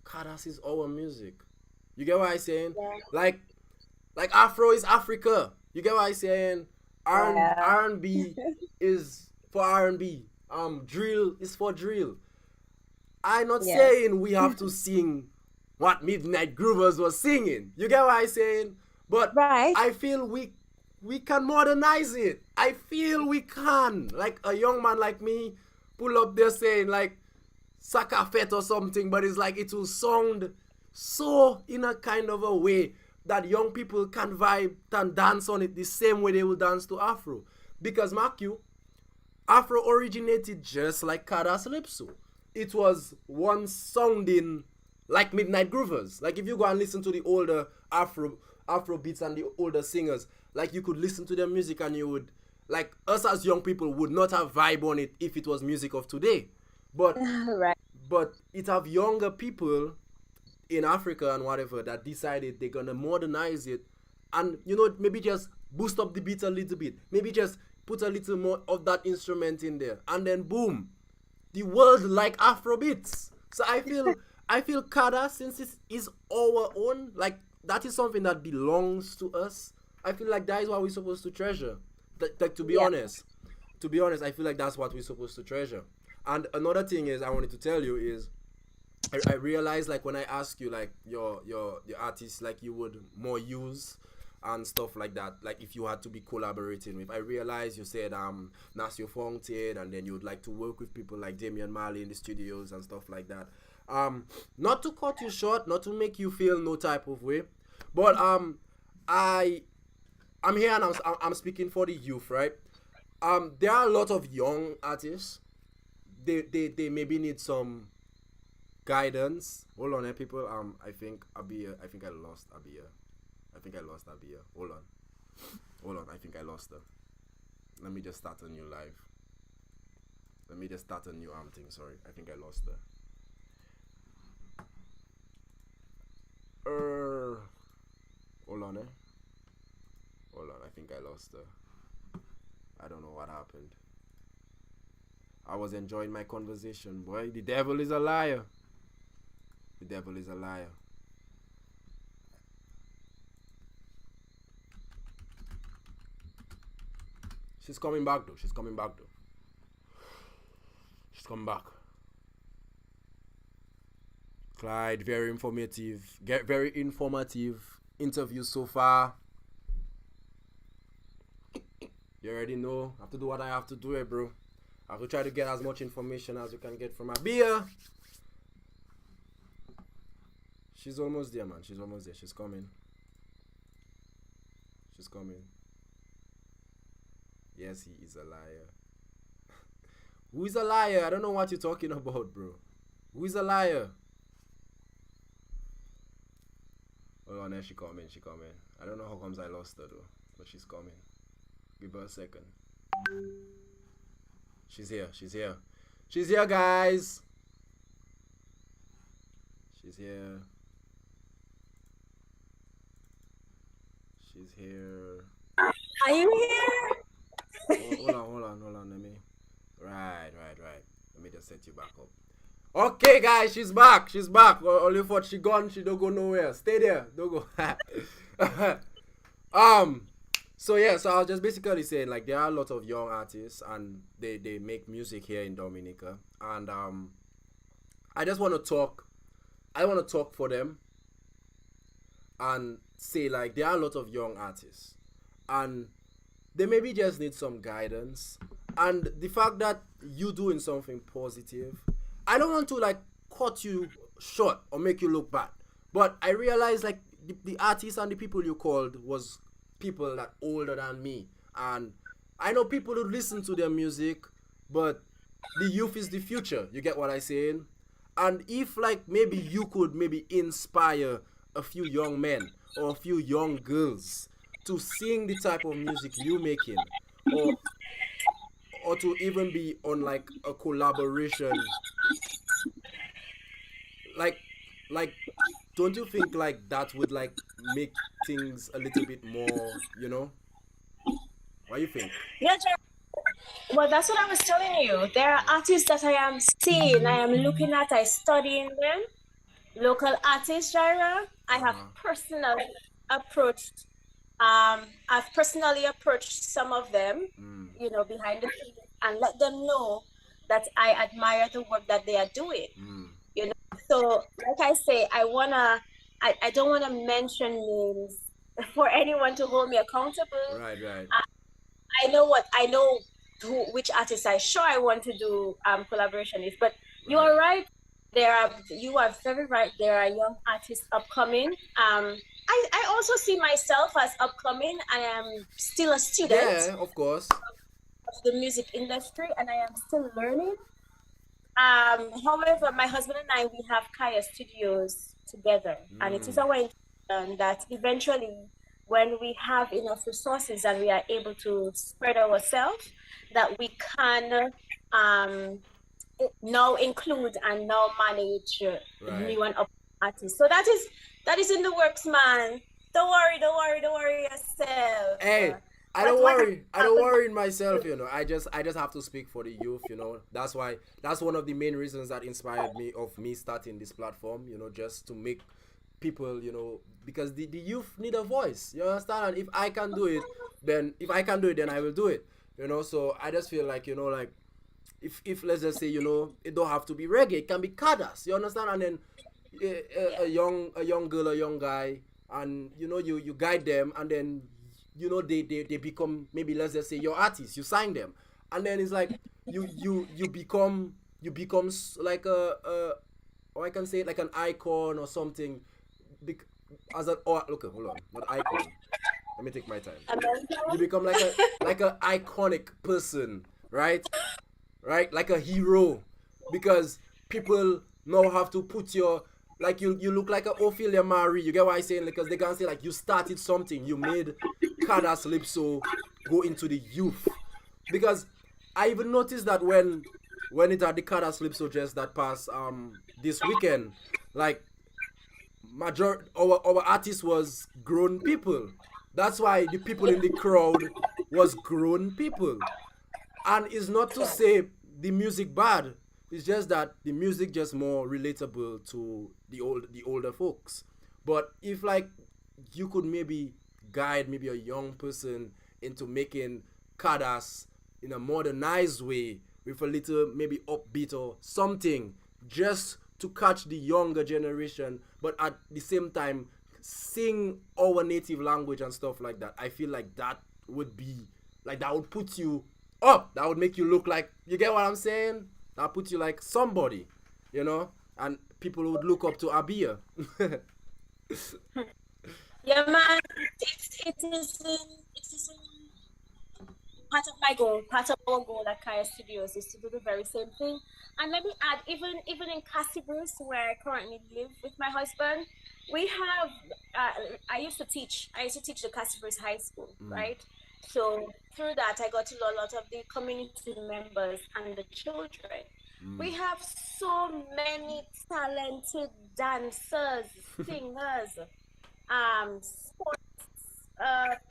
Kadas is our music. You get what I'm saying? Yeah. Like Afro is Africa. You get what I'm saying? Yeah. R&B is for R&B. Drill is for drill. I'm not Yes. saying we have to sing what Midnight Groovers was singing. You get what I'm saying? But Right. I feel we can modernize it. I feel we can. Like a young man like me pull up there saying like Sakafet or something, but it's like it will sound so in a kind of a way that young people can vibe and dance on it the same way they will dance to Afro. Because mark you, Afro originated just like Kadas Lipso. It was once sounding like Midnight Groovers. Like if you go and listen to the older Afro beats and the older singers, like you could listen to their music and you would, like us as young people would not have vibe on it if it was music of today. But Right. but it have younger people in Africa and whatever that decided they're gonna modernize it, and maybe just boost up the beat a little bit, maybe just put a little more of that instrument in there, and then boom, the world like Afro beats. So I feel Kada, since it is our own, like that is something that belongs to us. I feel like that is what we're supposed to treasure. Like to be Yeah. honest, I feel like that's what we're supposed to treasure. And another thing is I wanted to tell you is I realized like when I ask you like your artists like you would more use and stuff like that, like if you had to be collaborating with, I realized you said Nasio Fontaine, and then you would like to work with people like Damian Marley in the studios and stuff like that. Not to cut you short, not to make you feel no type of way, but I'm here and I'm speaking for the youth, right? There are a lot of young artists. They maybe need some guidance. Hold on, people. I think Abia. I think I lost Abia. I think I lost Abia. Hold on. I think I lost her. Let me just start a new live. Let me just start a new thing. Sorry, I think I lost her. Hold on, Hold on. I think I lost her. I don't know what happened. I was enjoying my conversation, boy. The devil is a liar. The devil is a liar. She's coming back though. She's coming back. Clyde, very informative. Very informative interview so far. You already know. I have to do what I have to do, bro. I have to try to get as much information as we can get from Abia. She's almost there, man. She's almost there. She's coming. Yes, he is a liar. Who is a liar? I don't know what you're talking about, bro. Who is a liar? Hold on, there she coming. I don't know how comes I lost her though, but she's coming. Give her a second. She's here, guys. She's here. Are you here? Hold on. Let me. Right. Let me just set you back up. Okay, guys, she's back. Only thought she gone. She don't go nowhere. Stay there. Don't go. So I was just basically saying like there are a lot of young artists and they make music here in Dominica, and I just want to talk. I want to talk for them and say like there are a lot of young artists and they maybe just need some guidance, and the fact that you doing something positive, I don't want to like cut you short or make you look bad, but I realized like the artists and the people you called was people that older than me, and I know people who listen to their music, but the youth is the future. You get what I'm saying? And if like maybe you could maybe inspire a few young men or a few young girls to sing the type of music you making, or to even be on like a collaboration, like don't you think like that would like make things a little bit more, What do you think? Yeah, Jer- Well, that's what I was telling you. There are artists that I am seeing, I am looking at, I studying them. Local artists, Jaira. I have Uh-huh. personally approached I've personally approached some of them, Mm. behind the scenes and let them know that I admire the work that they are doing. Mm. You know, so like I say, I don't wanna mention names for anyone to hold me accountable. Right, right, I know which artists I sure I want to do collaboration with. But you right. are right. You are very right. There are young artists upcoming. I also see myself as upcoming. I am still a student Yeah, of course. of the music industry, and I am still learning. However, my husband and I, we have Kaya Studios together, and it is Mm. our intention that eventually, when we have enough resources and we are able to spread ourselves, that we can um, now include and now manage Right. new and up artists. So that is in the works, man. Don't worry yourself. Hey, I What don't what has worry. I don't happened? worry in myself, I just have to speak for the youth, That's why that's one of the main reasons that inspired me starting this platform, just to make people, because the youth need a voice. You understand? And if I can do it, then I will do it. So I just feel like, like if let's just say, it don't have to be reggae, it can be kadas. You understand? And then Yeah. a young girl, a young guy, and you guide them, and then they become, maybe let's just say, your artist. You sign them, and then it's like you become like or I can say like an icon or something. Bec- as an or okay, hold on, not icon. Let me take my time. You become like a iconic person, right? Right? Like a hero, because people now have to put your, like, you look like a Ophelia Marie. You get what I'm saying? Because they can say like you started something, you made Kada Calypso go into the youth. Because I even noticed that when it had the Kada Calypso just that passed this weekend, like our artist was grown people. That's why the people in the crowd was grown people. And it's not to Yeah. say the music bad. It's just that the music just more relatable to the older folks. But if like you could maybe guide maybe a young person into making kadas in a modernized way with a little maybe upbeat or something, just to catch the younger generation, but at the same time sing our native language and stuff like that, I feel like that would be, like, that would put you up. That would make you look like, you get what I'm saying? That put you like somebody, and people would look up to Abia. Yeah, man. It is in part of my goal, part of our goal at Kaya Studios is to do the very same thing. And let me add, even in Casibus, where I currently live with my husband, we have. I used to teach the Casibus High School, Mm, right? So through that, I got to know a lot of the community members and the children. mm. We have so many talented dancers, singers, sports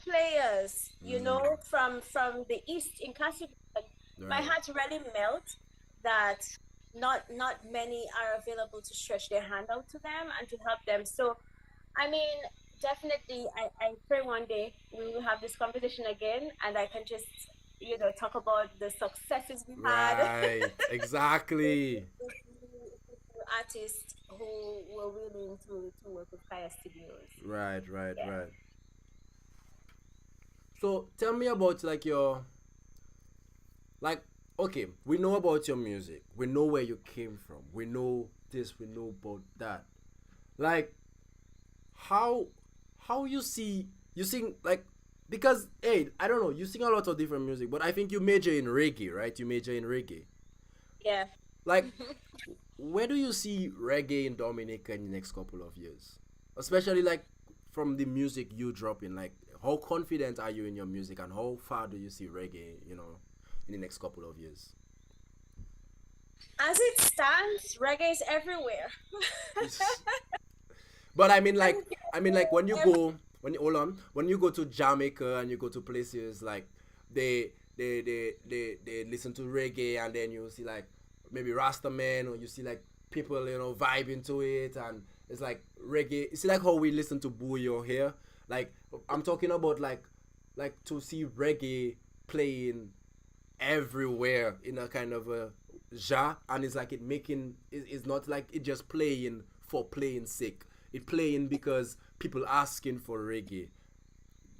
players, Mm. from the east in Casablanca. My Right. heart really melt that not many are available to stretch their hand out to them and to help them. So, I mean, definitely, I pray one day we will have this conversation again, and I can just talk about the successes we had Right. Exactly. with artists who were willing to work with Kaya Studios. Right, right, Yeah. right. So tell me about like your, like, okay, we know about your music. We know where you came from. We know this, we know about that. Like, how how you sing, like, because hey, I don't know, you sing a lot of different music, but I think you major in reggae, right? You major in reggae. Yeah. Like, where do you see reggae in Dominica in the next couple of years? Especially like from the music you drop in, like how confident are you in your music, and how far do you see reggae, in the next couple of years? As it stands, reggae is everywhere. But I mean like when you Every, go when you hold on when you go to Jamaica and you go to places like, they they listen to reggae, and then you see like maybe Rasta man, or you see like people vibing to it, and it's like reggae. You see like how we listen to Bouyo here. Like I'm talking about like to see reggae playing everywhere in a kind of a genre, and it's like it's not like it just playing for playing sake. It playing because people asking for reggae.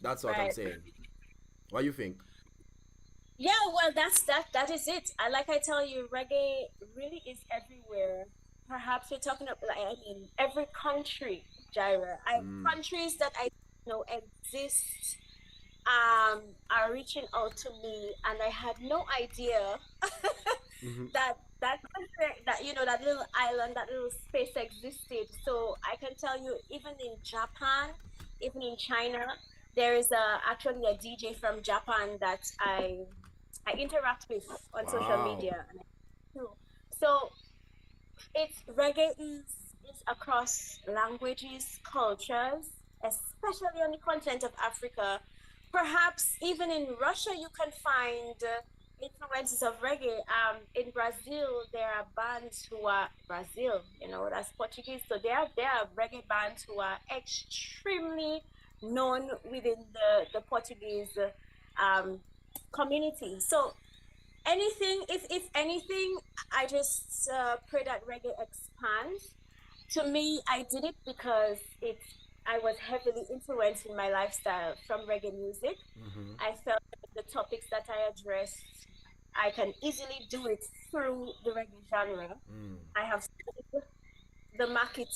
That's what I'm Right. saying. What do you think? Yeah, well, that is it. Like I tell you, reggae really is everywhere. Perhaps you're talking about, like, I mean, every country, Gyra. Countries that I know exist are reaching out to me, and I had no idea Hmm. that country, that that little island, that little space existed. So I can tell you, even in Japan, even in China, there is actually a DJ from Japan that I interact with on social Wow. media, and so it's reggae is across languages, cultures, especially on the continent of Africa. Perhaps even in Russia, you can find influences of reggae. In Brazil, there are bands who are Brazil, that's Portuguese. So there are reggae bands who are extremely known within the Portuguese um, community. So anything, if anything, I just pray that reggae expands. To me, I did it because I was heavily influenced in my lifestyle from reggae music. Hmm. I felt that the topics that I addressed, I can easily do it through the reggae genre. Mm. I have studied the market.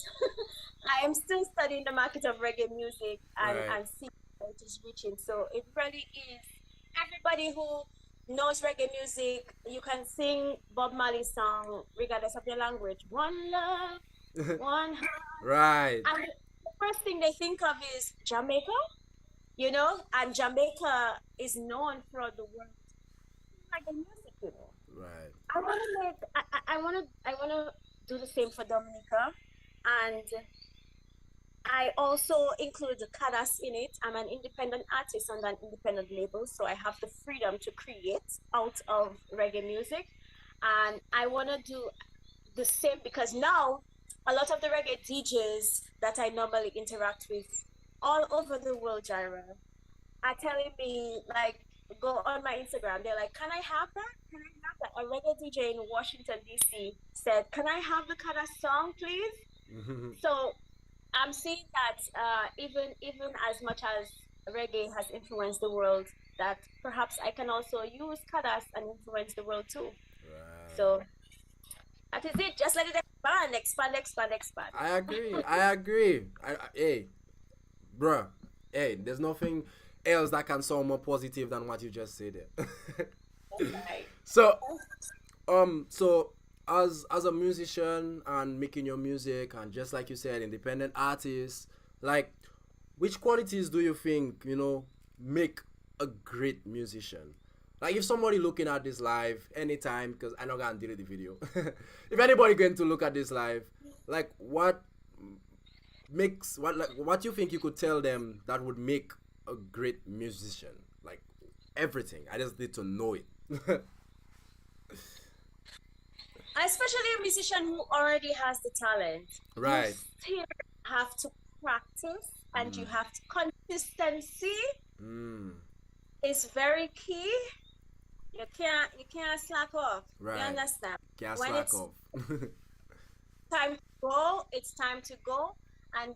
I am still studying the market of reggae music, Right. and see where it is reaching. So it really is everybody who knows reggae music. You can sing Bob Marley's song regardless of your language. One love, one heart. Right. And the first thing they think of is Jamaica, and Jamaica is known throughout the world for reggae music. Right. I want to make, I want to do the same for Dominica, and I also include the Kadas in it. I'm an independent artist on an independent label, so I have the freedom to create out of reggae music, and I want to do the same because now a lot of the reggae DJs that I normally interact with all over the world, Gyra, are telling me, like, go on my Instagram. They're like, "Can I have that? Can I have that?" A reggae DJ in Washington D.C. said, "Can I have the Kada song, please?" Hmm. So I'm seeing that even as much as reggae has influenced the world, that perhaps I can also use Kadas and influence the world too. Right. So that is it. Just let it expand, expand, expand, expand. I agree. I agree. Hey, bruh. Hey, there's nothing else that can sound more positive than what you just said there. Right. So, so as a musician and making your music, and just like you said, independent artist, like, which qualities do you think make a great musician? Like, if somebody looking at this live anytime, because I'm not gonna delete the video. If anybody going to look at this live, like, what you think you could tell them that would make a great musician? Like, everything. I just need to know it. Especially a musician who already has the talent. You Right. still have to practice, and you Mm. have to consistency Mm. is very key. You can't slack off. You Right. understand? Can't When slack it's off. time to go, it's time to go. And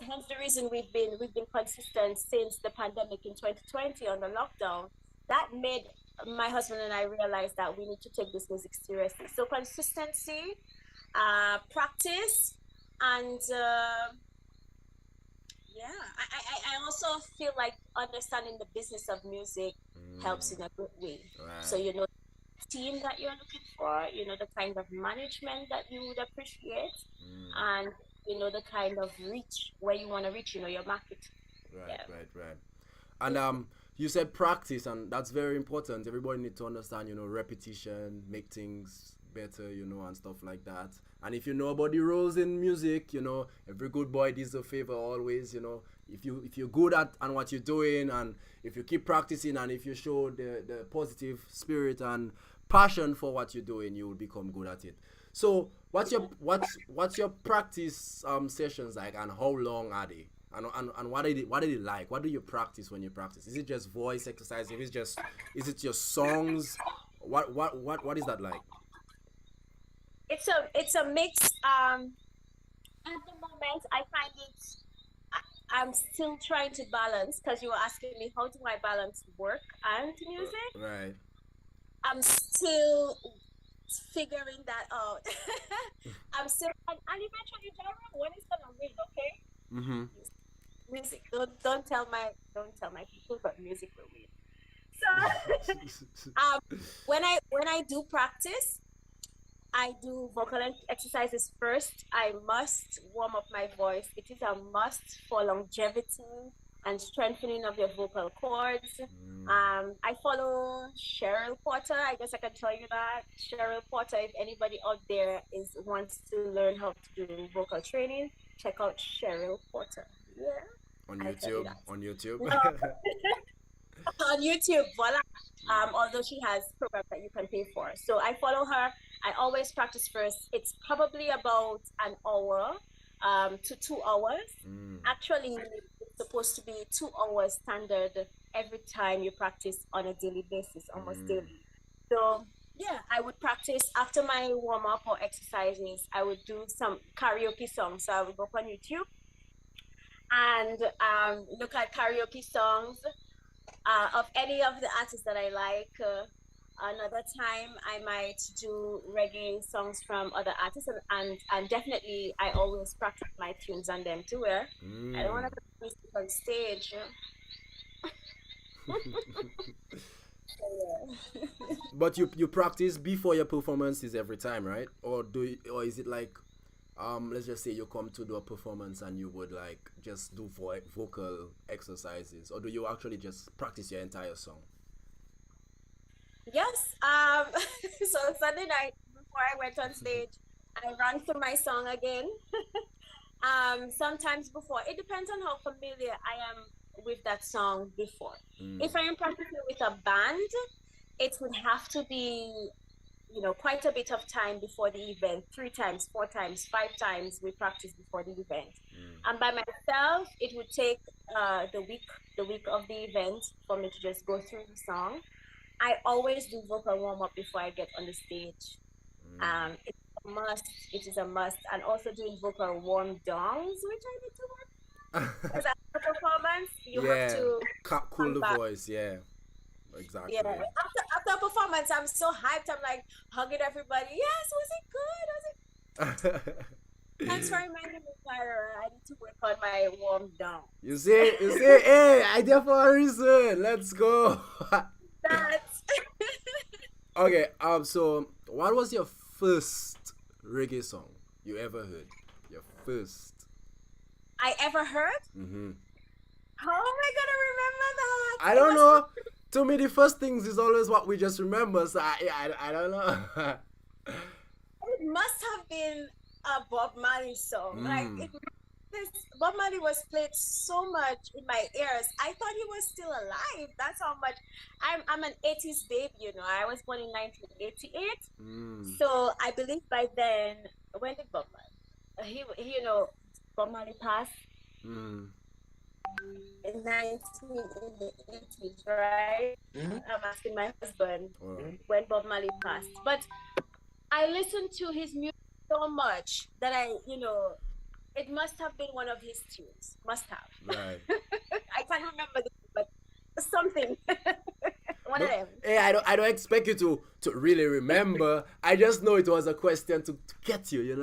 hence the reason we've been consistent since the pandemic in 2020 on the lockdown. That made my husband and I realize that we need to take this music seriously. So consistency, practice, and yeah, I also feel like understanding the business of music helps Mm. in a good way. So Right. you know team that you're looking for, the kind of management that you would appreciate, Mm. and the kind of reach where you want to reach, your market. Right. Yeah. Right. Right. And you said practice, and that's very important. Everybody need to understand, repetition, make things better, and stuff like that. And if you know about the rules in music, every good boy deserves a favor always. if you're good at and what you're doing, and if you keep practicing, and if you show the positive spirit and passion for what you're doing, you will become good at it. So what's your practice sessions like, and how long are they? And what did it like? What do you practice when you practice? Is it just voice exercise? Is it your songs? What is that like? It's a mix. At the moment, I find I'm still trying to balance, because you were asking me how do I balance work and music. Right. I'm still figuring that out. I'm still, and eventually, Jara, when it's gonna win, okay? Mm-hmm. Music. Don't tell my people, but music will win. So, when I do practice, I do vocal exercises first. I must warm up my voice. It is a must for longevity and strengthening of your vocal cords. I follow Cheryl Porter. I guess I can tell you that. Cheryl Porter, if anybody out there wants to learn how to do vocal training, check out Cheryl Porter. Yeah. On I tell you YouTube. that. On YouTube. On YouTube, voila. Although she has programs that you can pay for. So I follow her. I always practice first. It's probably about an hour to 2 hours. Actually, it's supposed to be 2 hours standard every time you practice on a daily basis, almost daily. So yeah, I would practice after my warm up or exercises. I would do some karaoke songs. So I would go up on YouTube and look at karaoke songs of any of the artists that I like. Another time I might do reggae songs from other artists, and definitely I always practice my tunes on them too. I don't want to be on stage. But you practice before your performances every time, right? Or is it like let's just say you come to do a performance and you would like just do vocal exercises, or do you actually just practice your entire song? Yes. So Sunday night before I went on stage, I ran through my song again. Sometimes before. It depends on how familiar I am with that song before. If I am practicing with a band, it would have to be, quite a bit of time before the event. 3 times, 4 times, 5 times we practice before the event. And by myself, it would take the week of the event for me to just go through the song. I always do vocal warm up before I get on the stage. It's a must. It is a must. And also doing vocal warm downs, which I need to work on. Because after performance, you have to cool the voice. Yeah, exactly. Yeah. After a performance, I'm so hyped. I'm like hugging everybody. Yes, was it good? Was it? Thanks for reminding me, Tyra. I need to work on my warm down. You see, hey, I there for a reason. Let's go. That's Okay, so what was your first reggae song you ever heard? Your first. I ever heard? How am I gonna remember that? I don't know. To me, the first things is always what we just remember. So I don't know. It must have been a Bob Marley song. Bob Marley was played so much in my ears. I thought he was still alive. That's how much. I'm an 80s baby, I was born in 1988. So I believe by then, when did Bob Marley? Bob Marley passed in the 80s, right? I'm asking my husband when Bob Marley passed. But I listened to his music so much that it must have been one of his tunes. Must have. Right. I can't remember but something. One of them. Hey, I don't expect you to really remember. I just know it was a question to get you,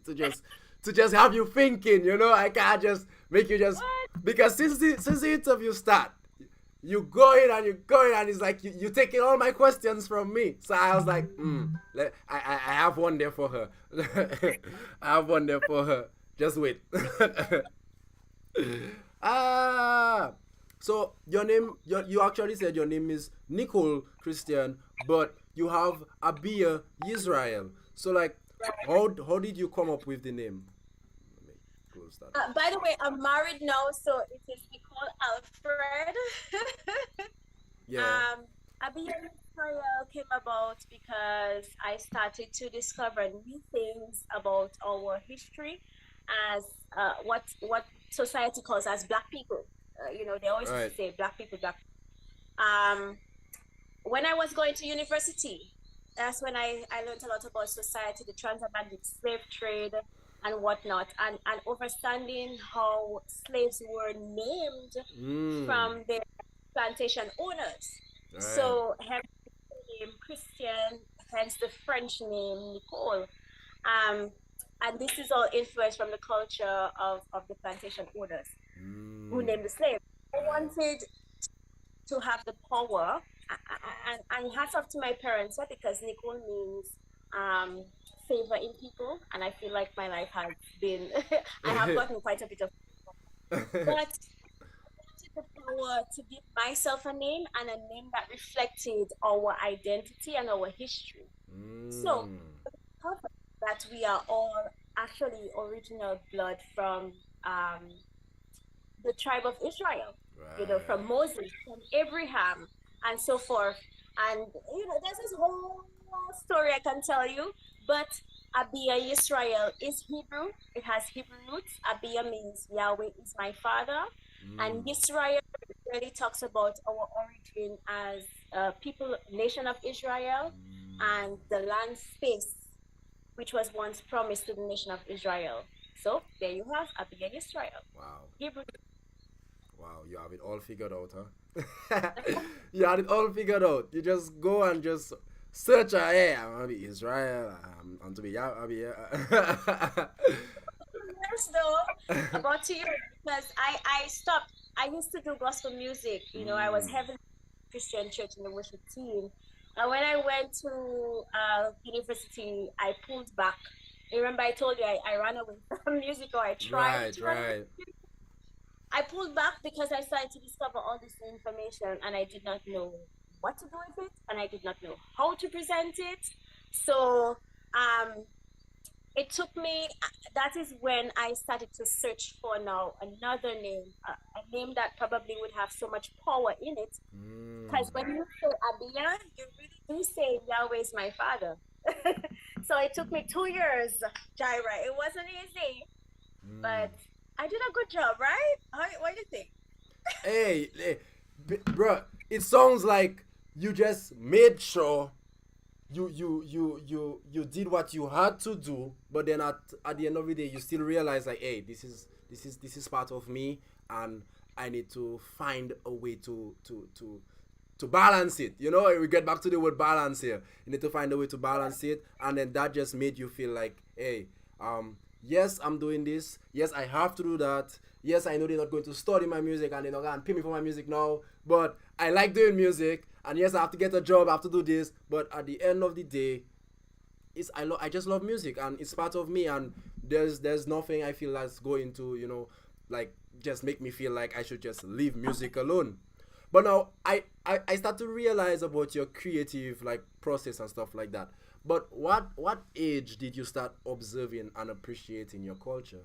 to just have you thinking, I can't just make you just because since the interview start, you go in and it's like you taking all my questions from me. So I was like, I have one there for her. I have one there for her. Just wait. So your name, you actually said your name is Nicole Christian, but you have Abia Israel. So like, how did you come up with the name? close that. By the way, I'm married now, so it is Nicole Alfred. Yeah. um, Abigail Israel came about because I started to discover new things about our history as what society calls as Black people. They always used Right. to say Black people, Black. Um, when I was going to university, that's when I learned a lot about society, the transatlantic slave trade and whatnot, and understanding how slaves were named Mm. from their plantation owners. Right. So hence the name Christian, hence the French name Nicole. Um, and this is all influenced from the culture of the plantation owners who Mm. named the slaves. I Right. wanted to have the power, and hats off to my parents, because Nicole means um, favor in people, and I feel like my life has been, I have gotten quite a bit of, but the power to give myself a name and a name that reflected our identity and our history. So, Mm. that we are all actually original blood from um, the tribe of Israel, from Right. Moses, from Abraham, and so forth. And, there's this whole story I can tell you, but Abia Israel is Hebrew. It has Hebrew roots. Abia means Yahweh is my father. And Mm. Israel really talks about our origin as people, nation of Israel, and the land space which was once promised to the nation of Israel. So there you have Abia Israel. Wow. Hebrew. Wow, you have it all figured out, huh? You had it all figured out. You just go and just search. Hey, I'm gonna be Israel. I'm to be. I'll be. Yes, though, about to you, because I stopped. I used to do gospel music. I was Mm. heavily Christian church in the worship team. And when I went to university, I pulled back. Remember, I told you I ran away from music, or I tried Right, to run away. right. I pulled back because I started to discover all this new information, and I did not know what to do with it, and I did not know how to present it. So um, it took me, that is when I started to search for now another name, a name that probably would have so much power in it. Mm. Because when you say Abia, you really do say Yahweh is my father. So it took me 2 years, Jaira. It wasn't easy, Mm. but I did a good job, right? What do you think? Hey, bruh, it sounds like you just made sure you did what you had to do, but then at the end of the day, you still realize like, hey, this is part of me, and I need to find a way to balance it. We get back to the word balance here. You need to find a way to balance it, and then that just made you feel like, hey, yes, I'm doing this. Yes, I have to do that. Yes, I know they're not going to study my music and they're not going to pay me for my music now, but I like doing music. And yes, I have to get a job. I have to do this. But at the end of the day, I just love music and it's part of me. And there's nothing I feel that's going to like just make me feel like I should just leave music alone. But now I start to realize about your creative like process and stuff like that. But what age did you start observing and appreciating your culture?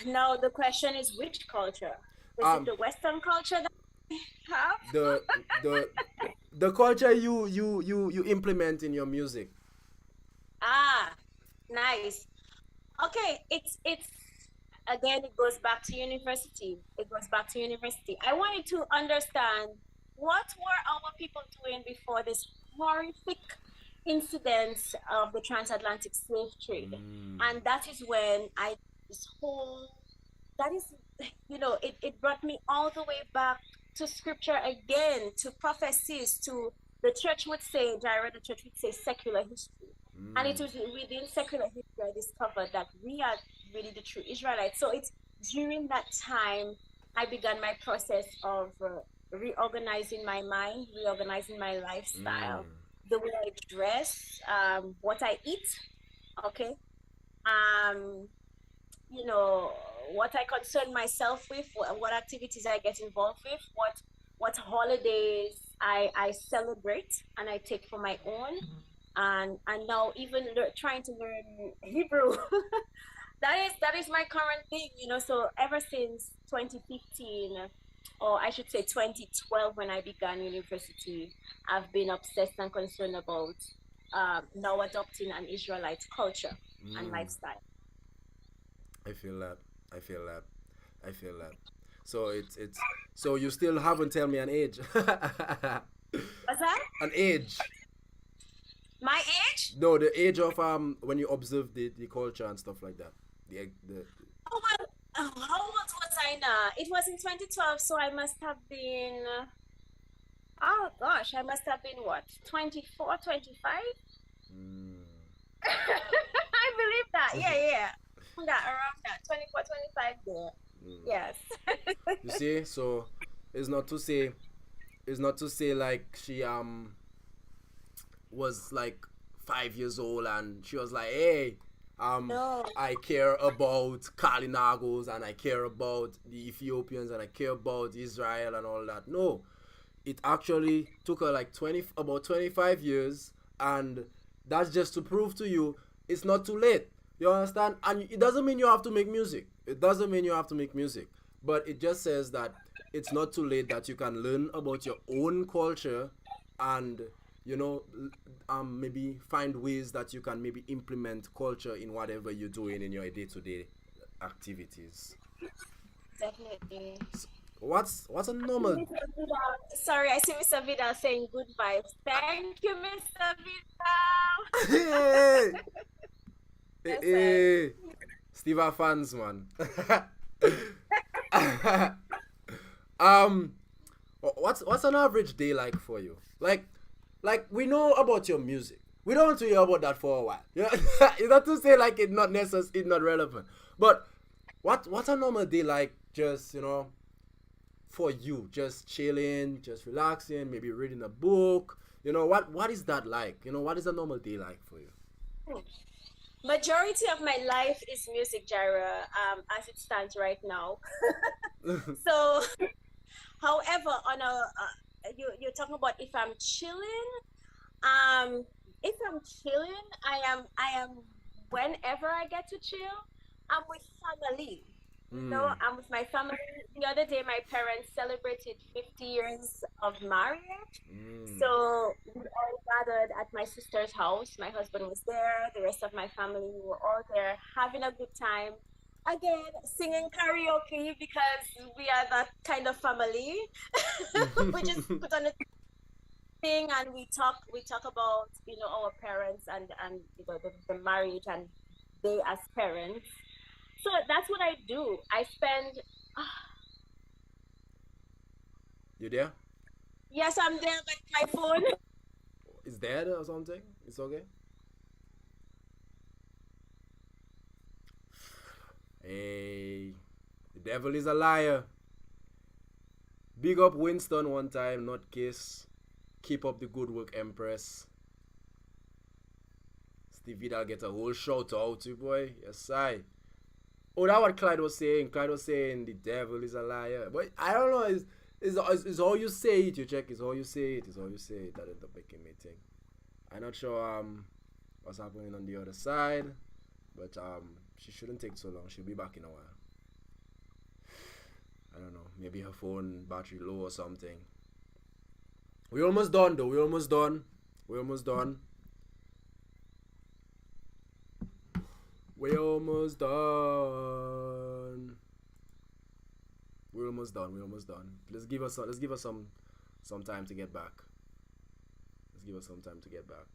Now the question is, which culture? Is it Um, the Western culture that we have? the the the culture you implement in your music. Ah, nice. Okay, it's again, it goes back to university. It goes back to university. I wanted to understand what were our people doing before this horrific incidents of the transatlantic slave trade. Mm. And that is when this whole, that is, it brought me all the way back to scripture again, to prophecies, to the church would say, Jaira, the church would say secular history. And it Mm. was within secular history I discovered that we are really the true Israelites. So it's during that time I began my process of reorganizing my mind, reorganizing my Mm. lifestyle, the way I dress, what I eat, okay, um, you know, what I concern myself with, what activities I get involved with, what holidays I celebrate and I take for my own. and now even trying to learn Hebrew. That is my current thing, So ever since 2015, or I should say 2012, when I began university, I've been obsessed and concerned about now adopting an Israelite culture and Mm, lifestyle. I feel that. I feel that. I feel that. So it's so you still haven't tell me an age. What's that? An age. My age? No, the age of when you observe the culture and stuff like that. The Oh, well, how old was I now? It was in 2012, so I must have been, oh gosh, I must have been what, 24, 25? mm. I believe that. Yeah, yeah. Around that, 24, 25 there. Yes. You see, so it's not to say it's not to say like she was like 5 years old and she was like, hey, No. I care about Kalinagos and I care about the Ethiopians and I care about Israel and all that. No, it actually took her like 25 years, and that's just to prove to you it's not too late. You understand? And it doesn't mean you have to make music. It doesn't mean you have to make music, but it just says that it's not too late, that you can learn about your own culture and you know maybe find ways that you can maybe implement culture in whatever you're doing in your day-to-day activities. Definitely. What's a normal Sorry, I see Mr. Vidal saying good vibes. Thank you, Mr. Vidal. hey, hey, Yes, sir. hey. Steve fans, man. um, what's an average day like for you? Like we know about your music. We don't want to hear about that for a while. Yeah, it's not to say like it's not necessary, it's not relevant. But what's a normal day like? Just for you, just chilling, just relaxing, maybe reading a book. What is that like? What is a normal day like for you? Majority of my life is music, Jira, as it stands right now. So, however, on you're talking about if I'm chilling. Um, if I'm chilling, I am whenever I get to chill, I'm with family. Mm, I'm with my family. The other day, my parents celebrated 50 years of marriage. mm. So we all gathered at my sister's house. My husband was there. The rest of my family, we were all there having a good time. Again, singing karaoke because we are that kind of family. We just put on a thing and we talk about our parents and the marriage and they as parents. So that's what I do. I spend You there? yes, I'm there, but my phone. Is dead or something? It's okay. Hey, the devil is a liar. Big up Winston one time, not Kiss. Keep up the good work, Empress. Steve Vidal get a whole shout out to you, boy. Yes, I. Oh, that what Clyde was saying. Clyde was saying the devil is a liar. But I don't know. It's how you say it. You check. It's how you say it. It's how you say it that end up making me think. I'm not sure what's happening on the other side, but she shouldn't take so long. She'll be back in a while. I don't know. Maybe her phone battery low or something. We almost done though. We almost done. We almost done. We almost done. We're almost done. We're almost done. Let's give us some time to get back. Let's give us some time to get back.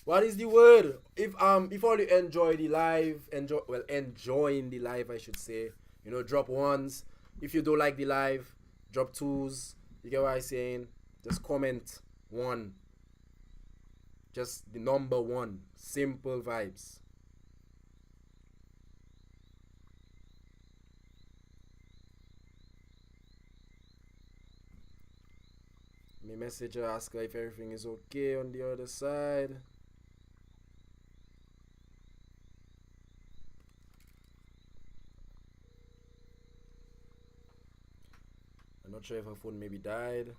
What is the word? If all you enjoy the live, enjoying the live I should say. Drop ones. If you don't like the live, drop twos. You get what I'm saying? Just comment one. Just the number one. Simple vibes. Me message her, ask her if everything is okay on the other side. Not sure if her phone maybe died.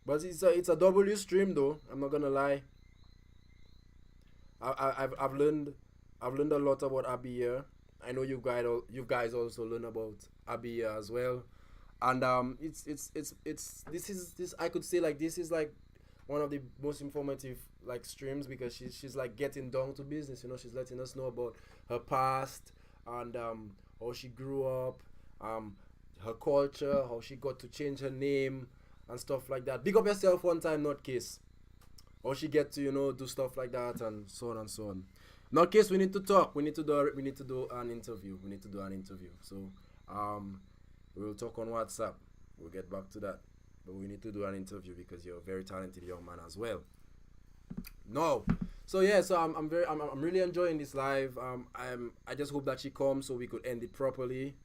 But it's a W stream though. I'm not gonna lie. I've learned a lot about Abia. I know you guys also learn about Abia as well. And it's this I could say like this is like one of the most informative like streams because she's like getting down to business. You know, she's letting us know about her past and how she grew up, her culture, how she got to change her name and stuff like that. Big up yourself one time, not case. Or she get to do stuff like that and so on and so on. Not case we need to talk. We need to do an interview. We need to do an interview. So we'll talk on WhatsApp. We'll get back to that. But we need to do an interview because you're a very talented young man as well. No. So yeah, so I'm really enjoying this live. I just hope that she comes so we could end it properly.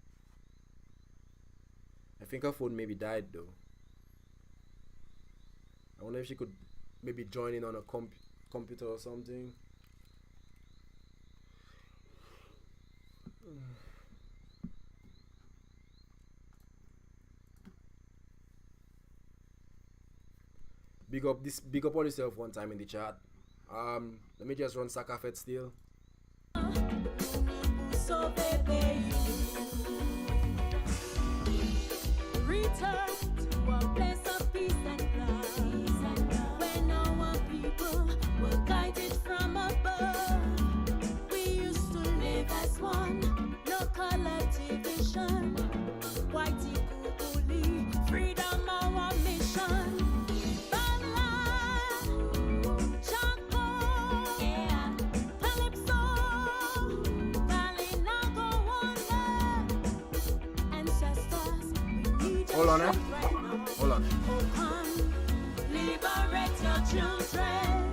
I think her phone maybe died though. I wonder if she could maybe join in on a computer or something. Big up on yourself one time in the chat. Let me just run Sakafet still. So baby, return to a place of peace and love, when our people were guided from above. We used to live as one, no color division. Whitey Kukuli, freedom our mission. Hold on, Hold on. Liberate your children.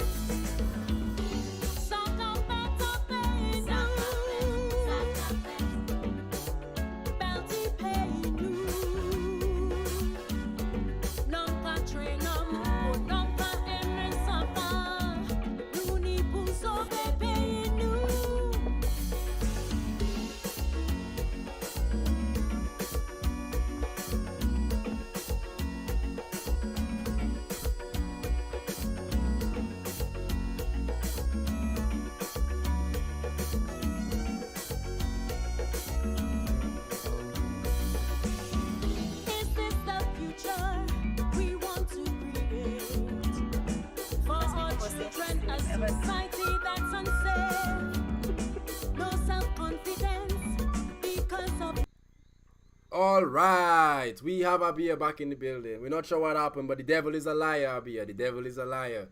All right, we have Abia back in the building. We're not sure what happened, but the devil is a liar, Abia. The devil is a liar.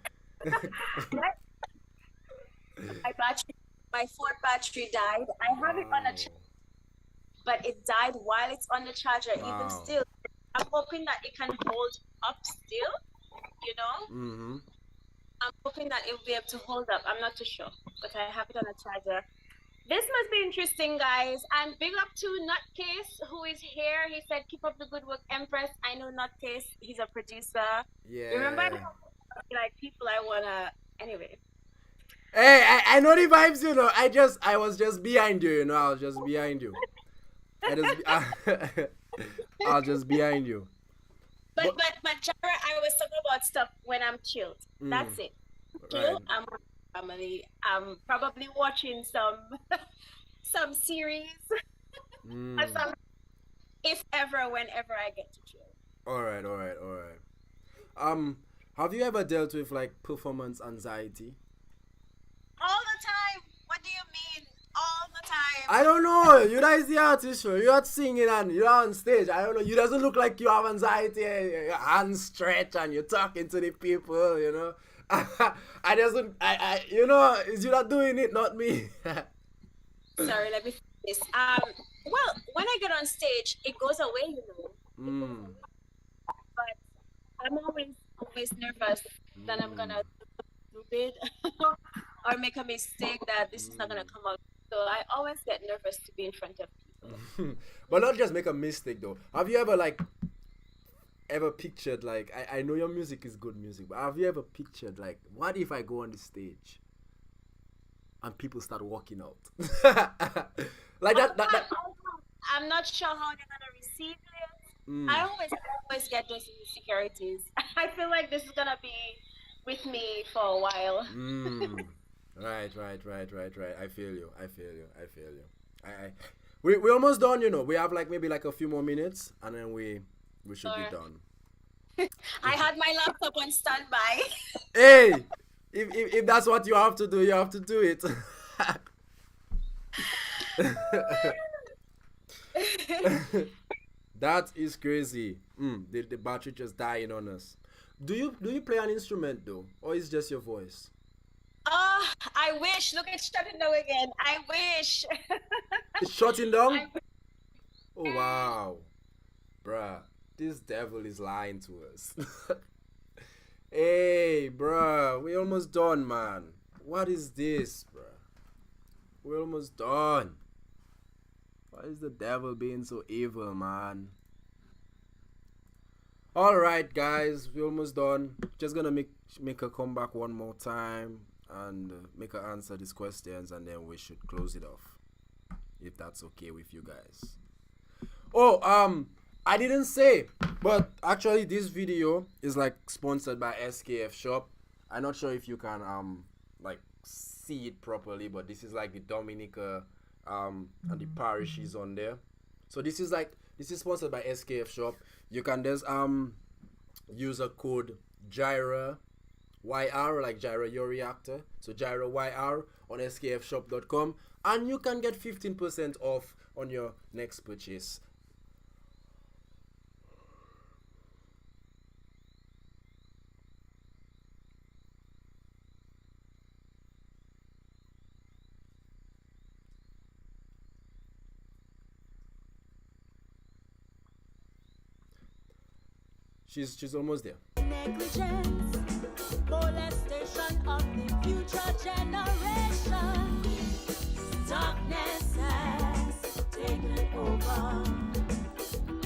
My phone battery died. I have it on a charger, but it died while it's on the charger. Wow. Even still, I'm hoping that it can hold up still. You know. Mm-hmm. I'm hoping that it will be able to hold up. I'm not too sure, but I have it on a charger. This must be interesting, guys. And big up to Nutcase, who is here. He said, keep up the good work, Empress. I know Nutcase. He's a producer. Yeah. Remember, like, people I want to... Anyway. Hey, I know the vibes, you know. I was just behind you, you know. I was just behind you. I'll just behind you. But Jara, I was talking about stuff when I'm chilled. That's it. Chill, right. I'm with my family. I'm probably watching some series. If ever, whenever I get to chill. All right. Have you ever dealt with like performance anxiety? All the time. What do you mean? All the time. I don't know. You guys the artist show. You're not singing and you're on stage. I don't know. You doesn't look like you have anxiety. Your hands stretch and you're talking to the people. You know. I you know, is you not doing it, not me. Sorry, let me finish this. Well, when I get on stage, it goes away, you know. But I'm always nervous that I'm gonna do stupid or make a mistake that this is not gonna come out. So I always get nervous to be in front of people. But not just make a mistake though. Have you ever pictured like I know your music is good music, but have you ever pictured like what if I go on the stage and people start walking out? Like that. I'm not sure how they're gonna receive it. Mm. I always get those insecurities. I feel like this is gonna be with me for a while. Right. I feel you. We almost done, you know. We have like maybe like a few more minutes, and then we should be done. I had my laptop on standby. Hey, if that's what you have to do, you have to do it. That is crazy. The battery just dying on us. Do you play an instrument though, or is just your voice? I wish. Look, it's shutting down again. I wish. It's shutting down. Oh wow, bruh, this devil is lying to us. Hey, bruh, we almost done, man. What is this, bruh? We're almost done. Why is the devil being so evil, man? Alright, guys, we're almost done. Just gonna make a comeback one more time and make her answer these questions, and then we should close it off, if that's okay with you guys. Oh, I didn't say, but actually this video is like sponsored by SKF Shop. I'm not sure if you can like see it properly, but this is like the Dominica and the parishes on there. So this is sponsored by SKF Shop. You can just use a code JIREHYR, YR, like gyro your reactor. So JIREHYR on skfshop.com, and you can get 15% off on your next purchase. She's almost there. Negligence, molestation of the future generation. Darkness has taken over.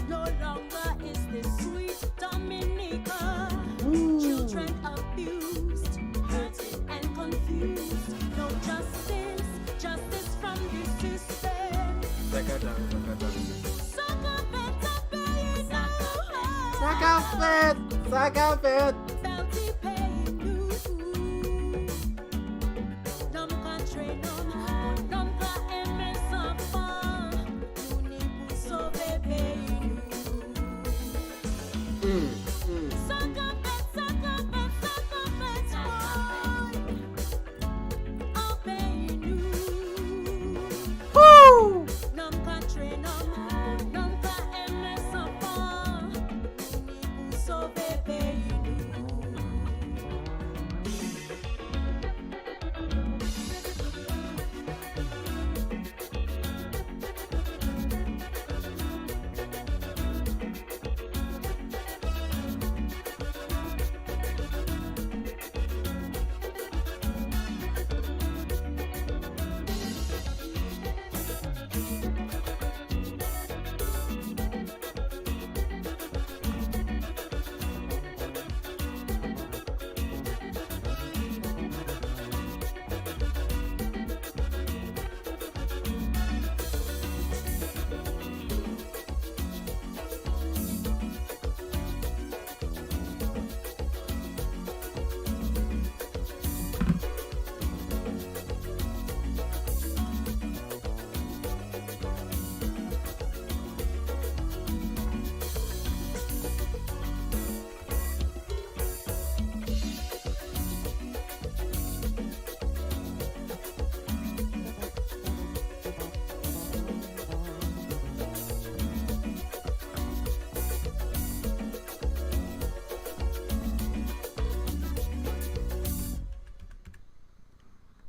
No longer is this sweet Dominica. Children abused, hurted and confused. No justice from the system. Saca fet.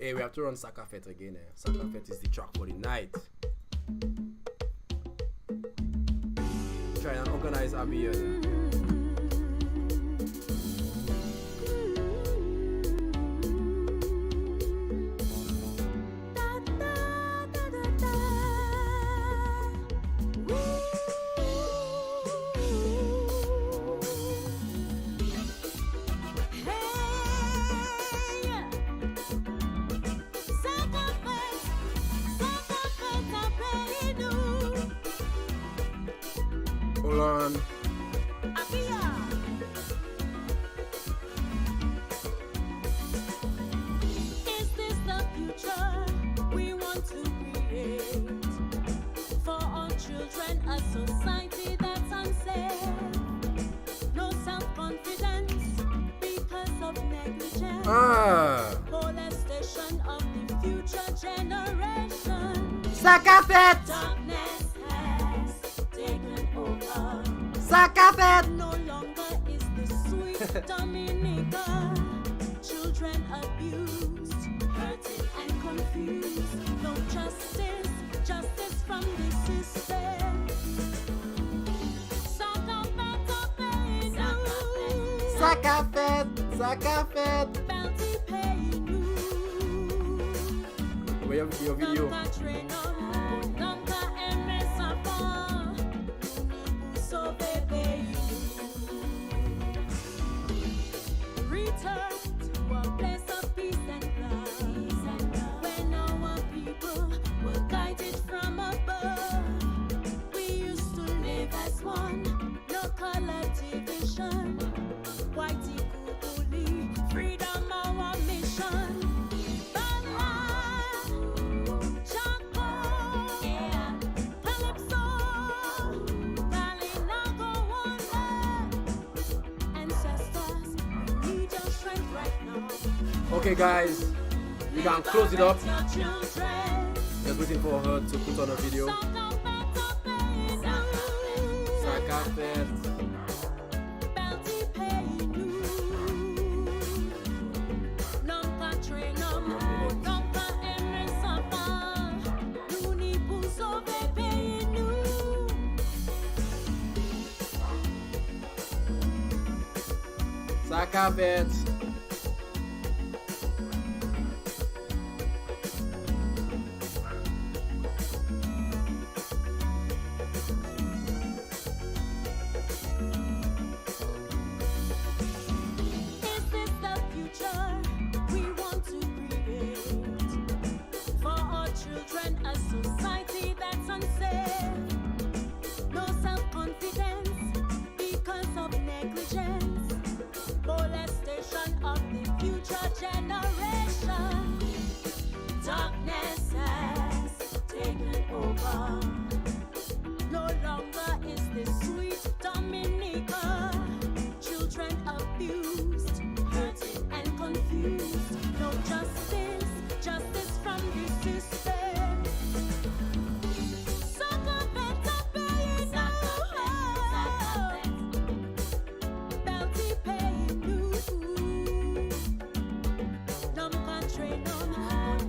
Hey, we have to run Sakafet again. Sakafet is the track for the night. Try and organize Abby here. Hey, Hold on. Is this the future we want to create? For our children, a society that's unsafe. No self-confidence because of negligence. Molestation of the future generation. Sakafet! Darkness has taken over. Sakafet! No longer is the sweet Dominica. Children abused, hurting and confused. No justice, justice from the system. Sakafet, Sakafet! Sakafet! bounty paying you. Where your video? Return to a place of peace and love, when our people were guided from above. We used to live as one, no color division. Whitey Kukuli, freedom our mission. Chaco, Calypso, Kalinago, ancestors, we need your strength right now. Okay, guys, we can close it up. Your children, Just waiting for her to put on a video. Sakafet. bounty paying you. Non country, no more, non pa emisapa. Nuni puso be paying you. Sakafet. Is this the future we want to create? For our children, a society that's unsafe. No self-confidence because of negligence. Molestation of the future generation. Darkness has taken over. No longer is this sweet Dominica. Children abused, hurting and confused. No justice, justice from the system. Sakafet, bounty paying you. Num country,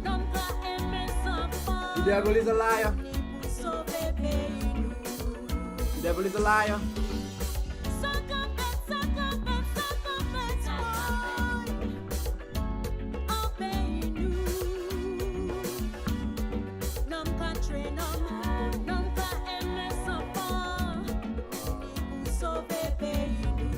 num pa emisapa. The devil is a liar. So they paying you. The devil is a liar. Sakafet, all paying you. Num country, num pa emisapa. So they paying you.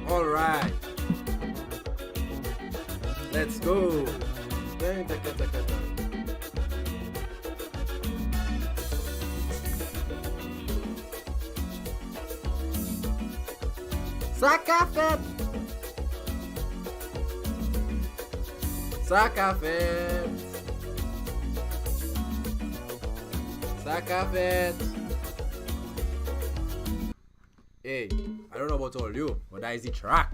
All right. Let's go. Sakafet. Sakafet. Sakafet. Hey, I don't know about all you, but that is the track.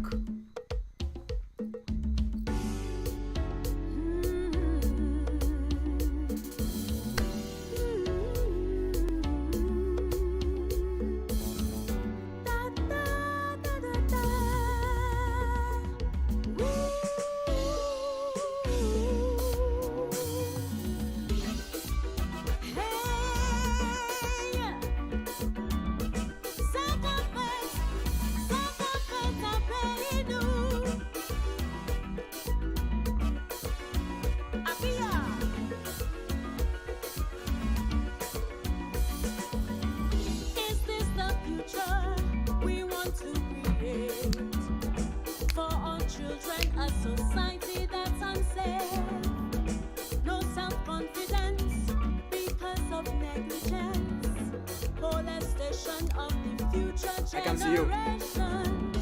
to you. generation.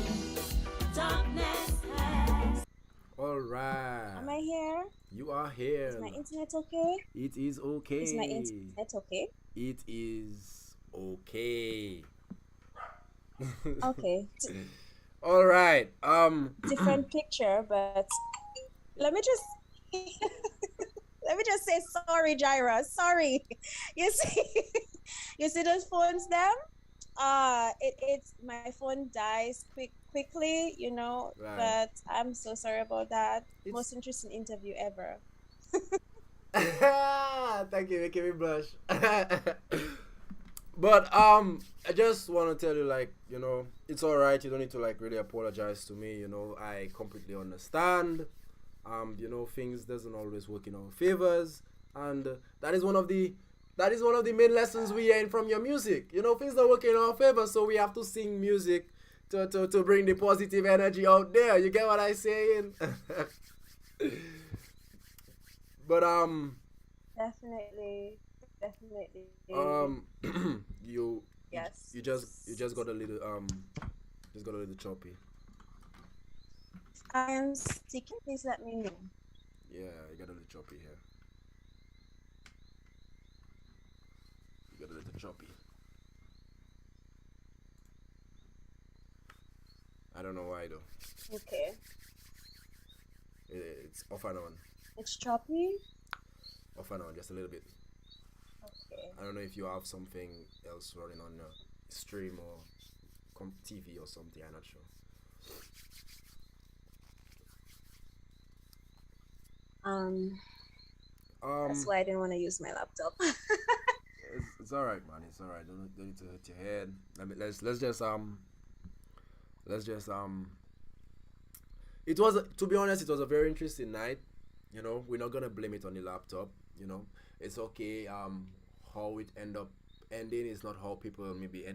Darkness has. All Am I right. here? You are Is here. my internet okay? It is Is my okay. internet okay? It is okay. Okay. All right. Different picture, but let me just let me just say sorry, Jaira. Sorry. You see, you see those phones them? It's my phone dies quickly, you know, Right. but I'm so sorry about that. It's Most interesting interview ever. thank you, making me blush. But I just want to tell you, like, it's all right. You don't need to like really apologize to me. I completely understand. Things doesn't always work in our favors, and that is one of the main lessons we learn from your music. Things don't work in our favor, so we have to sing music to bring the positive energy out there. You get what I'm saying? But Definitely, definitely. um, you you just got a Yes. little choppy. I am speaking. Please let me know. Yeah, you got a little choppy here. You got a little choppy. I don't know why though. Okay. It's off and on, It's choppy. off and on, just a little bit. Okay. I don't know if you have something else running on your stream or TV or something. I'm not sure. Um, that's Um, why I didn't want to use my laptop. it's all right, man. It's all right. Don't need to hurt your head. Let's just. It was, to be honest, it was a very interesting night. We're not gonna blame it on the laptop. It's okay. How it end up ending is not how people maybe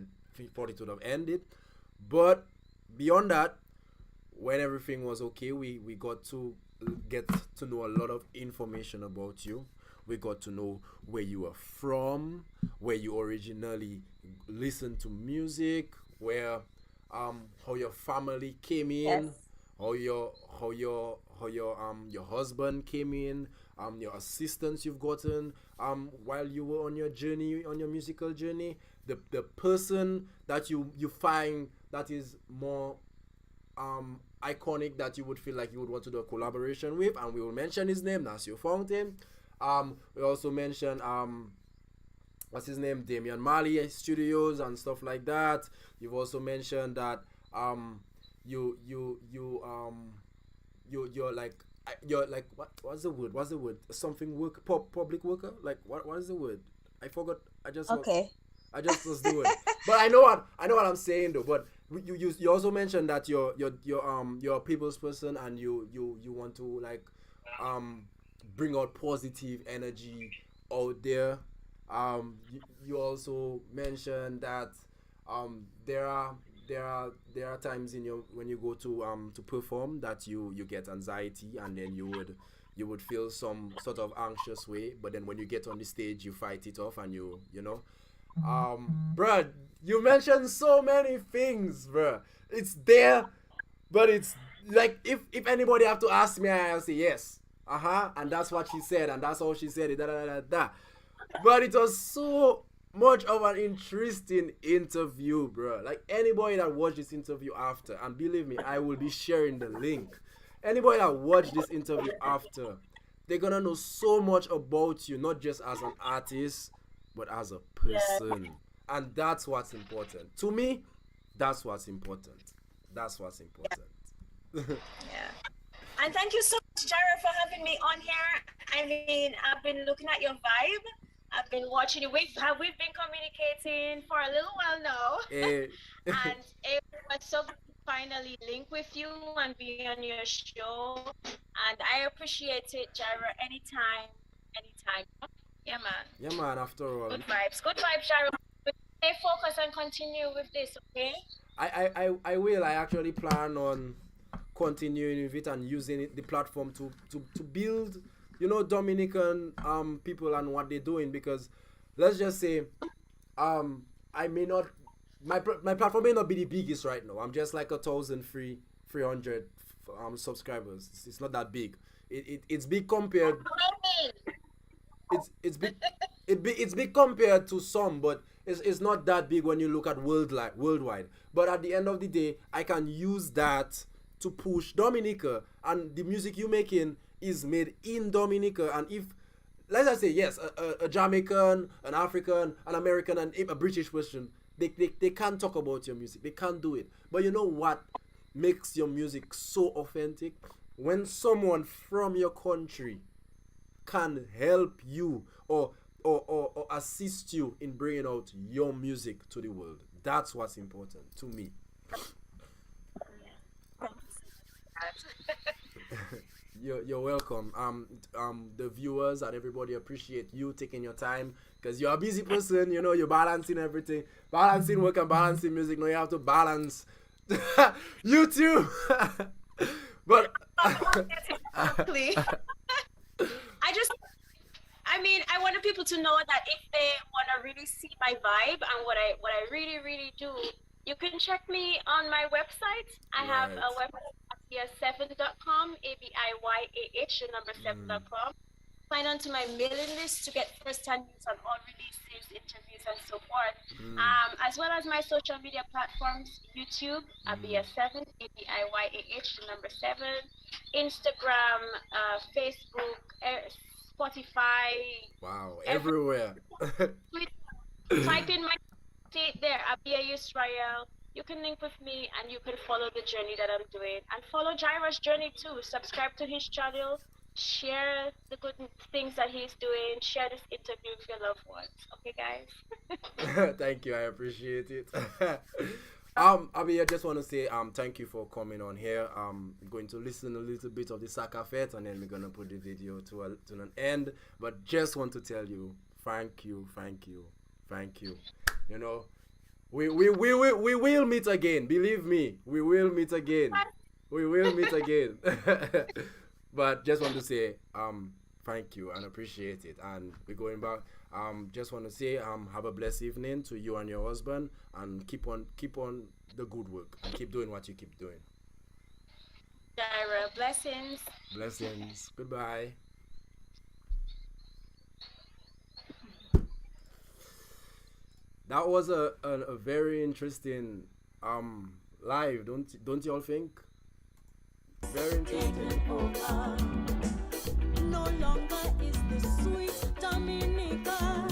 thought it would have ended. But beyond that, when everything was okay, we got to get to know a lot of information about you. We got to know where you are from, where you originally listened to music, where how your family came in, Yes. how your husband came in, your assistance you've gotten while you were on your journey, on your musical journey, the person that you find that is more iconic, that you would feel like you would want to do a collaboration with, and we will mention his name. That's your fountain. We also mentioned what's his name, Damian Marley Studios and stuff like that. You've also mentioned that you you you you're like you're like what's the word, something public worker, like what is the word, I forgot. Okay. I just was doing. But I know what I'm saying though. But you also mentioned that you're a people's person, and you want to like um bring out positive energy out there. You also mentioned that there are times in your when you go to perform that you get anxiety, and then you would feel some sort of anxious way, but then when you get on the stage you fight it off, and bruh, you mentioned so many things, bruh. It's there, but it's like if anybody have to ask me, I'll say yes. And that's what she said, and that's how she said it. Da, da, da, da, da. But it was so much of an interesting interview, bro. Like anybody that watched this interview after, and believe me, I will be sharing the link. Anybody that watched this interview after, they're gonna know so much about you, not just as an artist, but as a Yeah. person. And that's what's important. To me, that's what's important. That's what's important. Yeah. And thank you so much, Jared, for having me on here. I mean, I've been looking at your vibe. I've been watching you. We've been communicating for a little while now, Eh, and it was so good to finally link with you and be on your show. And I appreciate it, Jared. Anytime, anytime. Yeah, man. yeah, man, after all. Good vibes, Jared. Stay focused and continue with this, okay? I will. I actually plan on continuing with it and using the platform to build, Dominican people and what they're doing, because let's just say I may not my platform may not be the biggest right now. I'm just like 300 subscribers. It's not that big. It's big compared. It's big. It's big compared to some, but it's not that big when you look at worldwide. But at the end of the day, I can use that to push Dominica, and the music you making is made in Dominica. And if, let's just say, yes, a Jamaican, an African, an American, and a British person, they can't talk about your music. They can't do it. But you know what makes your music so authentic? When someone from your country can help you or assist you in bringing out your music to the world. That's what's important to me. You're welcome. The viewers and everybody appreciate you taking your time, because you're a busy person. You know, you're balancing everything, balancing work and balancing music. Now you have to balance you too. But I wanted people to know that if they want to really see my vibe and what I really do, you can check me on my website. I have a website, abiyah7.com, ABIYAH, the number 7.com. Sign on to my mailing list to get first-hand news on all releases, interviews, and so forth. As well as my social media platforms: YouTube, Abiyah7, ABIYAH, the number 7, Instagram, Facebook, Spotify. Wow, everywhere. Type in my state there, Abiyah Israel. You can link with me and you can follow the journey that I'm doing. And follow JIREHYR's journey too. Subscribe to his channel. Share the good things that he's doing. Share this interview with your loved ones. Okay, guys? Thank you. I appreciate it. Abby, I just want to say thank you for coming on here. I'm going to listen a little bit of the Saka Fete, and then we're going to put the video to an end. But just want to tell you, thank you. You know, we will meet again. Believe me, we will meet again. We will meet again. But just want to say thank you and appreciate it. And we're going back. Just want to say have a blessed evening to you and your husband, and keep on the good work and keep doing what you keep doing. JIREHYR, blessings. Blessings. Goodbye. That was a very interesting live, don't you all think? Very interesting. No longer is the sweet Dominica.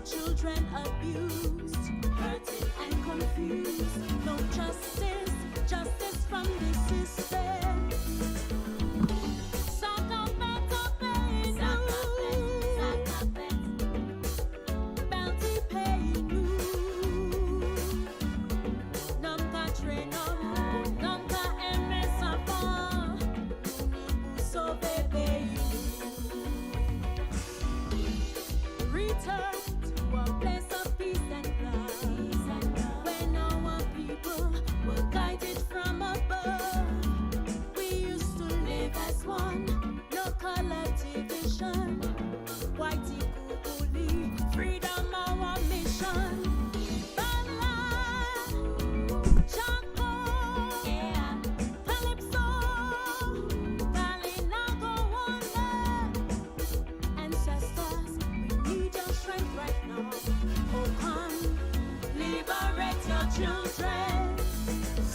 Children abused, hurting and confused. No justice from the system.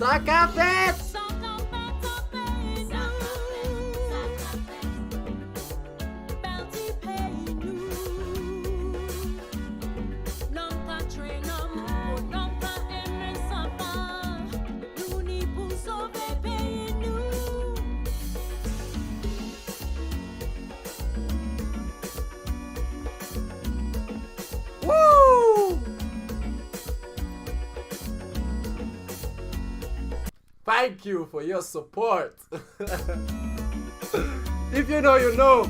Saka Fete! Thank you for your support. If you know, you know.